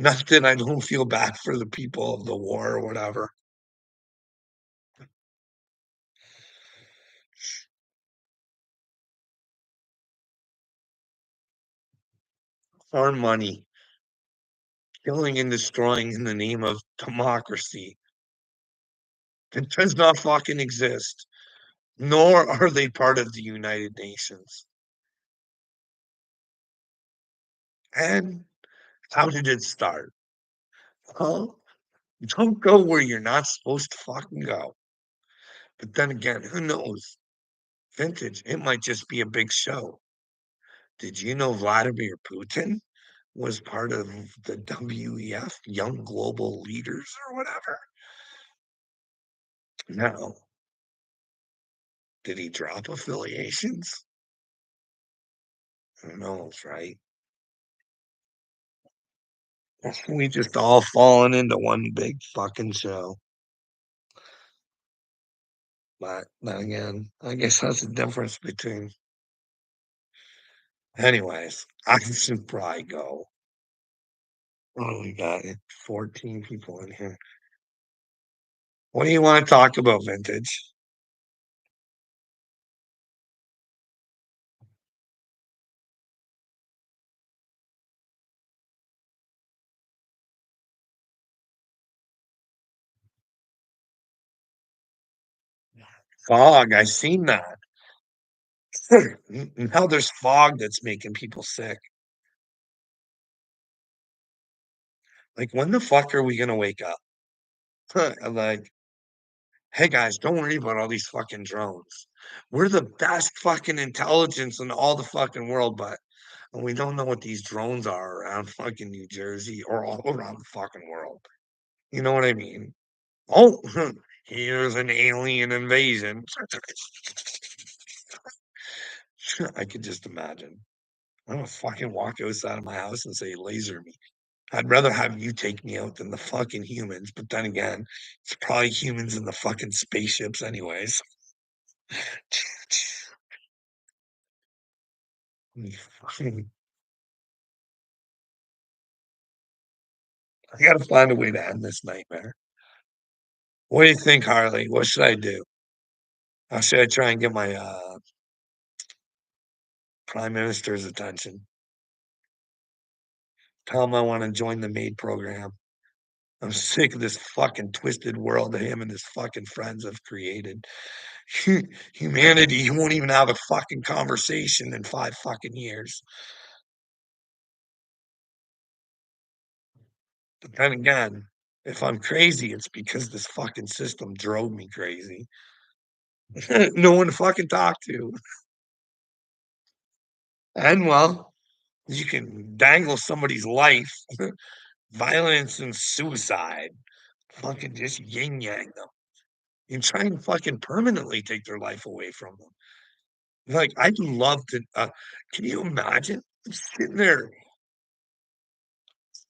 Not that I don't feel bad for the people of the war or whatever. Our money, killing and destroying in the name of democracy. It does not fucking exist. Nor are they part of the United Nations. And how did it start? Well, don't go where you're not supposed to fucking go. But then again, who knows? Vintage, it might just be a big show. Did you know Vladimir Putin was part of the WEF, Young Global Leaders or whatever? No. Did he drop affiliations? Who knows, right? We just all fallen into one big fucking show. But then again, I guess that's the difference between. Anyways, I should probably go. Oh, we got 14 people in here. What do you want to talk about, Vintage? Fog, I seen that. Now there's fog that's making people sick. Like, when the fuck are we gonna wake up? I'm like, hey guys, don't worry about all these fucking drones. We're the best fucking intelligence in all the fucking world, but we don't know what these drones are around fucking New Jersey or all around the fucking world. You know what I mean? Oh, here's an alien invasion. I could just imagine. I'm gonna fucking walk outside of my house and say, laser me. I'd rather have you take me out than the fucking humans. But then again, it's probably humans in the fucking spaceships, anyways. I gotta find a way to end this nightmare. What do you think, Harley? What should I do? How should I try and get my prime minister's attention? Tell him I want to join the maid program. I'm sick of this fucking twisted world that him and his fucking friends have created. Humanity won't even have a fucking conversation in 5 fucking years. But then again, if I'm crazy, it's because this fucking system drove me crazy. No one to fucking talk to. And well, you can dangle somebody's life, violence and suicide. Fucking just yin yang them. You try and fucking permanently take their life away from them. Like, I'd love to. Can you imagine sitting there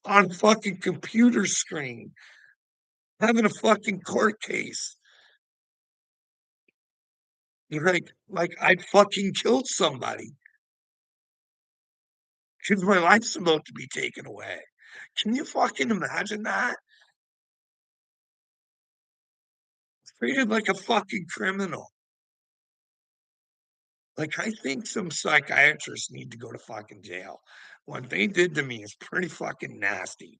on fucking computer screen having a fucking court case? You're like I fucking killed somebody because my life's about to be taken away. Can you fucking imagine that? Treated like a fucking criminal. Like, I think some psychiatrists need to go to fucking jail. What they did to me is pretty fucking nasty.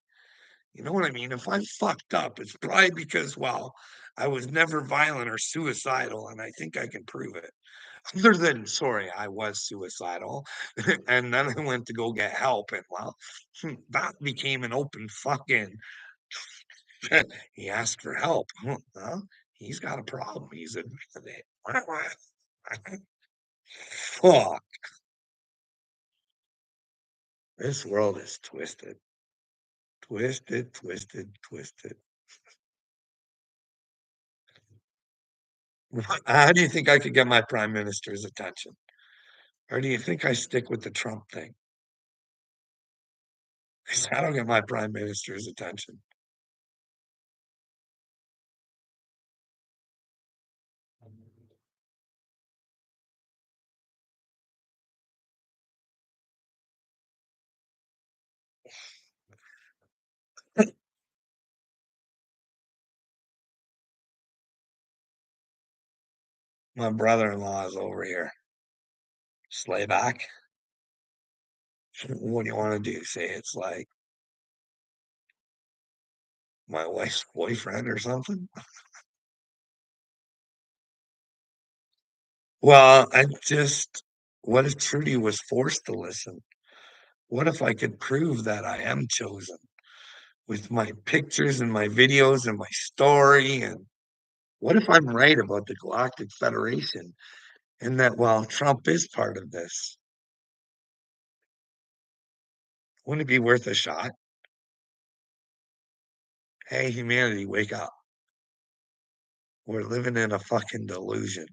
You know what I mean? If I'm fucked up, it's probably because, well, I was never violent or suicidal, and I think I can prove it. Other than, sorry, I was suicidal, and then I went to go get help, and well, that became an open fucking He asked for help. Well, he's got a problem. He's admitted it. Fuck. This world is twisted. Twisted, twisted, twisted. How do you think I could get my prime minister's attention? Or do you think I stick with the Trump thing? 'Cause I don't get my prime minister's attention. My brother-in-law is over here. Slayback. What do you want to do? Say it's like my wife's boyfriend or something? Well, what if Trudy was forced to listen? What if I could prove that I am chosen with my pictures and my videos and my story? And what if I'm right about the Galactic Federation and that, well, Trump is part of this? Wouldn't it be worth a shot? Hey, humanity, wake up. We're living in a fucking delusion.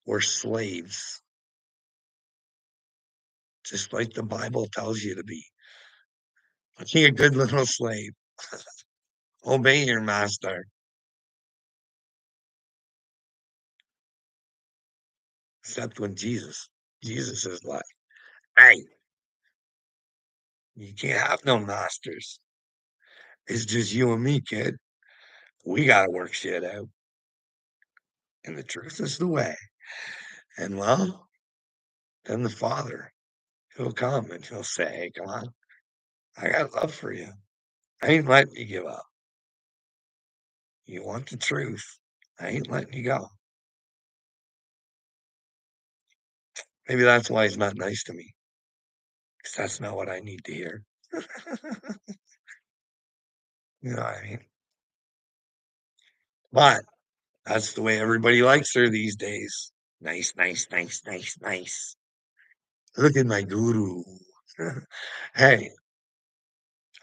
We're slaves, just like the Bible tells you to be. Be a good little slave. Obey your master, except when Jesus is like, hey, you can't have no masters. It's just you and me, kid. We gotta work shit out. And the truth is the way. And well, then the Father, he'll come and he'll say, hey, come on, I got love for you. I ain't letting you give up. You want the truth. I ain't letting you go. Maybe that's why he's not nice to me, because that's not what I need to hear. You know what I mean? But that's the way everybody likes her these days. Nice, nice, nice, nice, nice. Look at my guru. Hey,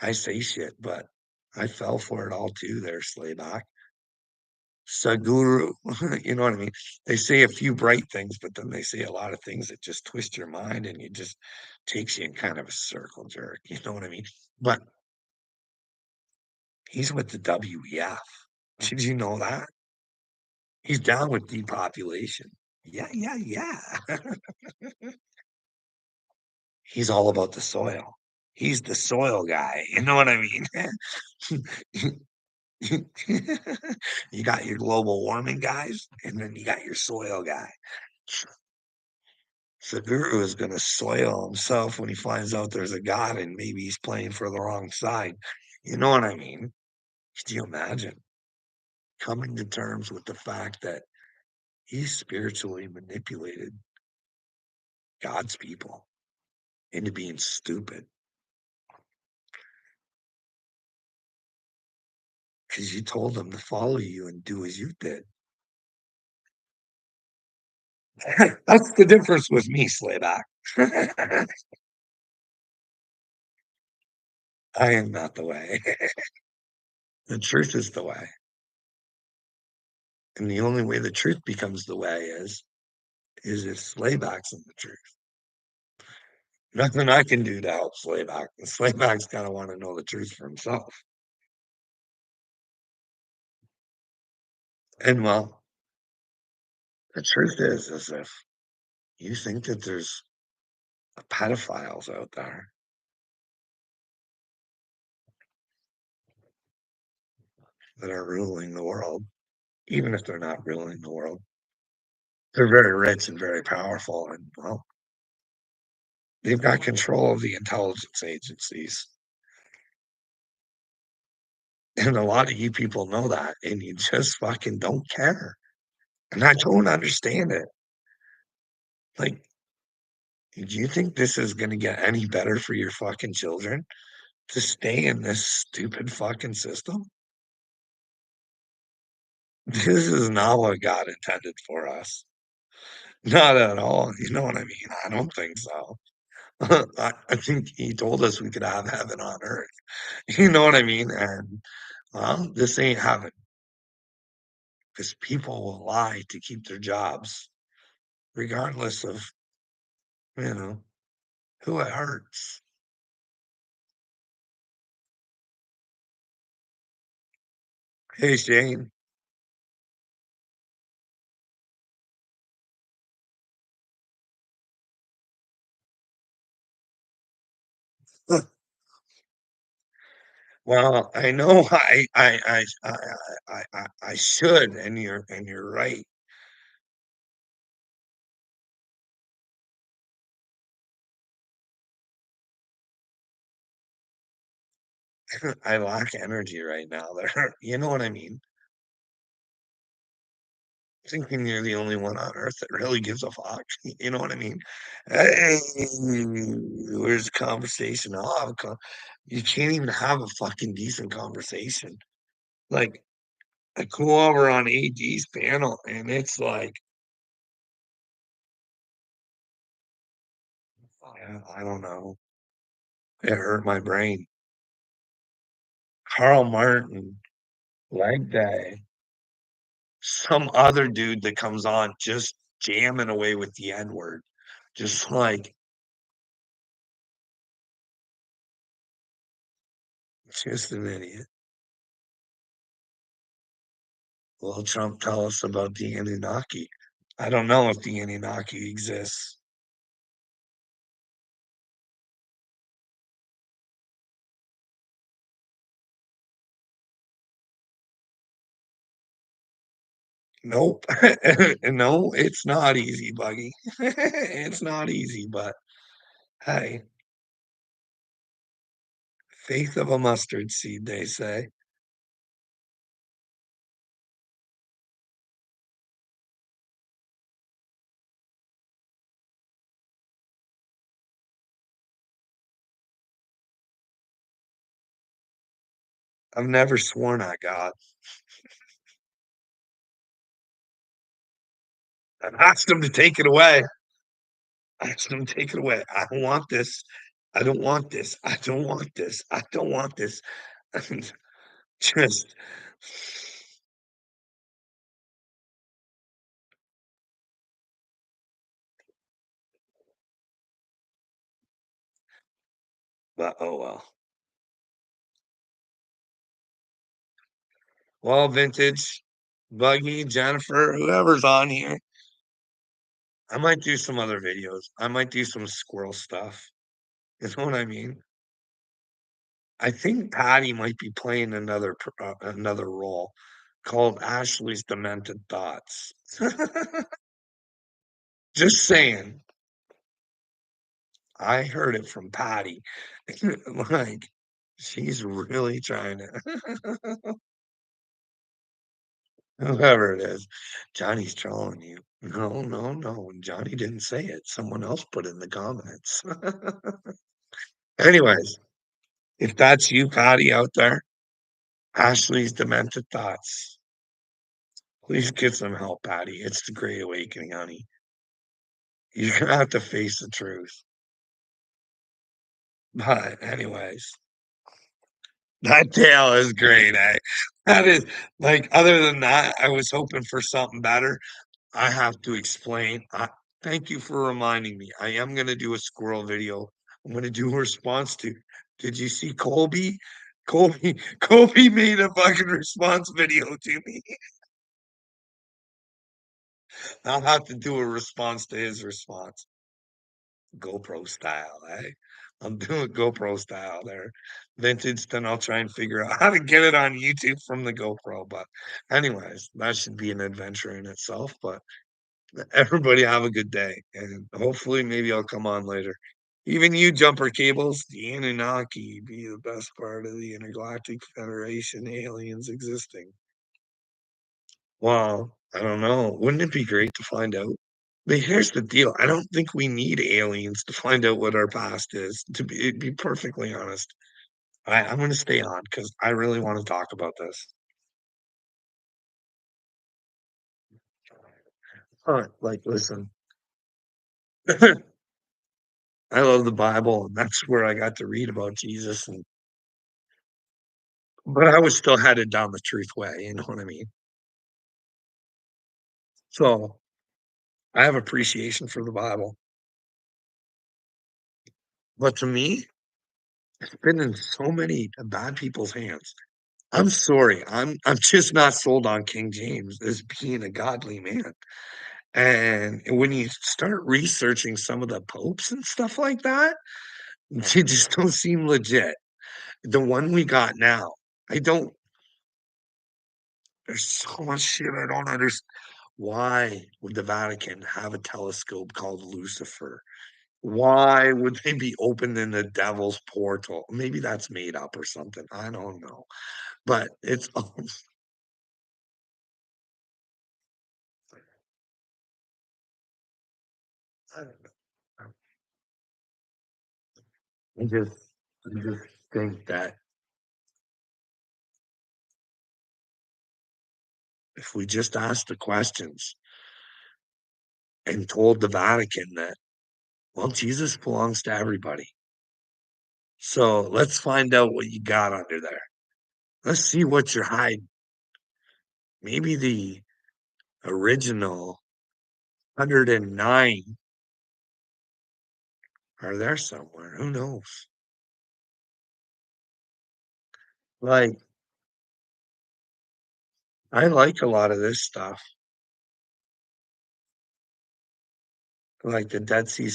I say shit, but I fell for it all too there, Slayback. Saguru. You know what I mean? They say a few bright things, but then they say a lot of things that just twist your mind and you just takes you in kind of a circle jerk. You know what I mean? But he's with the WEF. Did you know that? He's down with depopulation. Yeah, yeah, yeah. He's all about the soil. He's the soil guy. You know what I mean? You got your global warming guys, and then you got your soil guy. So Guru is going to soil himself when he finds out there's a God and maybe he's playing for the wrong side. You know what I mean? Could you imagine coming to terms with the fact that he's spiritually manipulated God's people into being stupid because you told them to follow you and do as you did? That's the difference with me, Slayback. I am not the way. The truth is the way. And the only way the truth becomes the way is if Slayback's in the truth. Nothing I can do to help Slayback. And Slayback's gotta wanna know the truth for himself. And well, the truth is if you think that there's pedophiles out there that are ruling the world, even if they're not ruling the world, they're very rich and very powerful, and well, they've got control of the intelligence agencies. And a lot of you people know that, and you just fucking don't care. And I don't understand it. Like, do you think this is gonna get any better for your fucking children? to stay in this stupid fucking system? This is not what God intended for us. Not at all, you know what I mean? I don't think so. I think he told us we could have heaven on earth, you know what I mean? And, well, this ain't heaven, 'cause people will lie to keep their jobs regardless of, you know, who it hurts. Hey, Shane. Well, I know I should, and you're right. I lack energy right now there, you know what I mean? Thinking you're the only one on earth that really gives a fuck, you know what I mean? Hey, where's the conversation? I'll have a con You can't even have a fucking decent conversation. Like, I go over on AD's panel, and it's like, I don't know, it hurt my brain. Carl Martin, leg day, some other dude that comes on just jamming away with the N word, just like, just an idiot. Will Trump tell us about the Anunnaki? I don't know if the Anunnaki exists. Nope. No, it's not easy, Buggy. It's not easy, but hey, faith of a mustard seed, they say. I've never sworn at God. I've asked him to take it away. I asked him to take it away. I don't want this. I don't want this. I don't want this. I don't want this. And just, but oh well. Well, vintage, Buggy, Jennifer, whoever's on here, I might do some other videos. I might do some squirrel stuff. You know what I mean? I think Patty might be playing another role called Ashley's Demented Thoughts. Just saying. I heard it from Patty. Like, she's really trying to whoever it is. Johnny's trolling you. No, no, no. Johnny didn't say it. Someone else put it in the comments. Anyways, if that's you, Patty, out there, Ashley's Demented Thoughts. Please get some help, Patty. It's the Great Awakening, honey. You're gonna have to face the truth. But anyways, that tale is great, eh? That is like other than that, I was hoping for something better. I have to explain. Thank you for reminding me. I am gonna do a squirrel video. I'm gonna do a response to. Did you see Colby? Colby made a fucking response video to me. I'll have to do a response to his response. GoPro style, eh? I'm doing GoPro style there. Vintage, then I'll try and figure out how to get it on YouTube from the GoPro. But anyways, that should be an adventure in itself. But everybody have a good day. And hopefully maybe I'll come on later. Even you, Jumper Cables, the Anunnaki be the best part of the Intergalactic Federation aliens existing. Wow, I don't know. Wouldn't it be great to find out? But here's the deal, I don't think we need aliens to find out what our past is, to be perfectly honest. I'm gonna stay on because I really wanna talk about this. Alright, like, listen, I love the Bible, and that's where I got to read about Jesus, and but I was still headed down the truth way, you know what I mean? So, I have appreciation for the Bible, but to me, it's been in so many bad people's hands. I'm sorry, I'm just not sold on King James as being a godly man, and when you start researching some of the popes and stuff like that, they just don't seem legit. The one we got now, I don't there's so much shit I don't understand. Why would the Vatican have a telescope called Lucifer? Why would they be opening the devil's portal? Maybe that's made up or something, I don't know, but it's I don't know. I just think that if we just asked the questions and told the Vatican that, well, Jesus belongs to everybody. So let's find out what you got under there. Let's see what you're hiding. Maybe the original 109 are there somewhere. Who knows? Like, I like a lot of this stuff, like the Dead Sea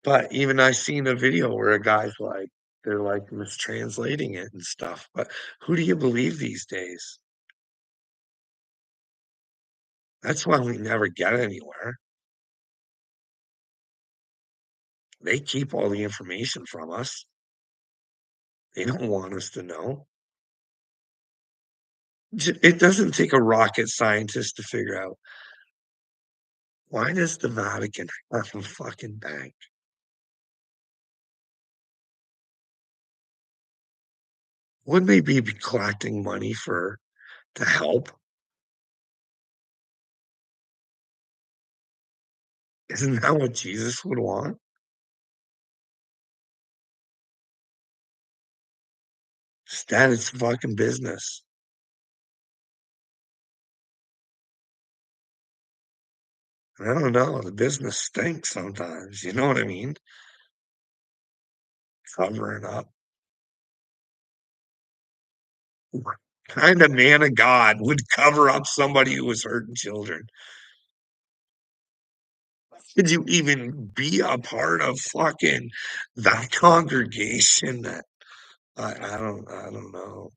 but even I seen a video where a guy's like they're, like, mistranslating it and stuff, but who do you believe these days? That's why we never get anywhere. They keep all the information from us. They don't want us to know. It doesn't take a rocket scientist to figure out, why does the Vatican have a fucking bank? Wouldn't they be collecting money for to help? Isn't that what Jesus would want? Instead, it's fucking business. I don't know, the business stinks sometimes, you know what I mean? Covering up. What kind of man of God would cover up somebody who was hurting children? Could you even be a part of fucking that congregation that I don't know.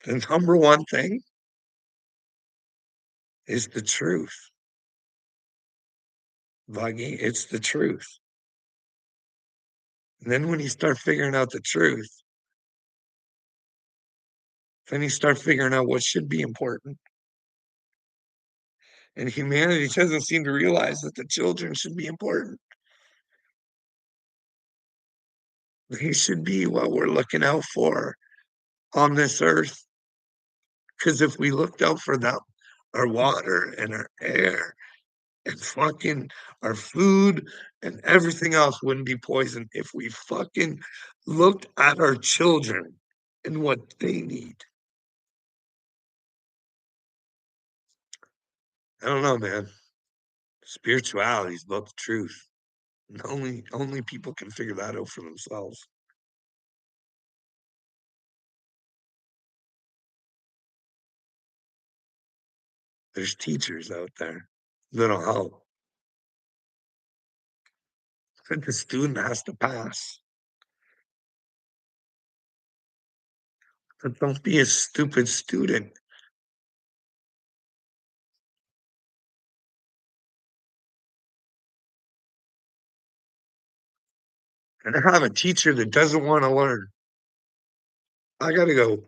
The number one thing is the truth, Buggy, it's the truth. And then when you start figuring out the truth, then you start figuring out what should be important. And humanity doesn't seem to realize that the children should be important. They should be what we're looking out for on this earth. Because if we looked out for them, our water and our air and fucking our food and everything else wouldn't be poisoned if we fucking looked at our children and what they need. I don't know, man. Spirituality is about the truth. And only people can figure that out for themselves. There's teachers out there that'll help, but the student has to pass. But don't be a stupid student and have a teacher that doesn't wanna learn. I gotta go.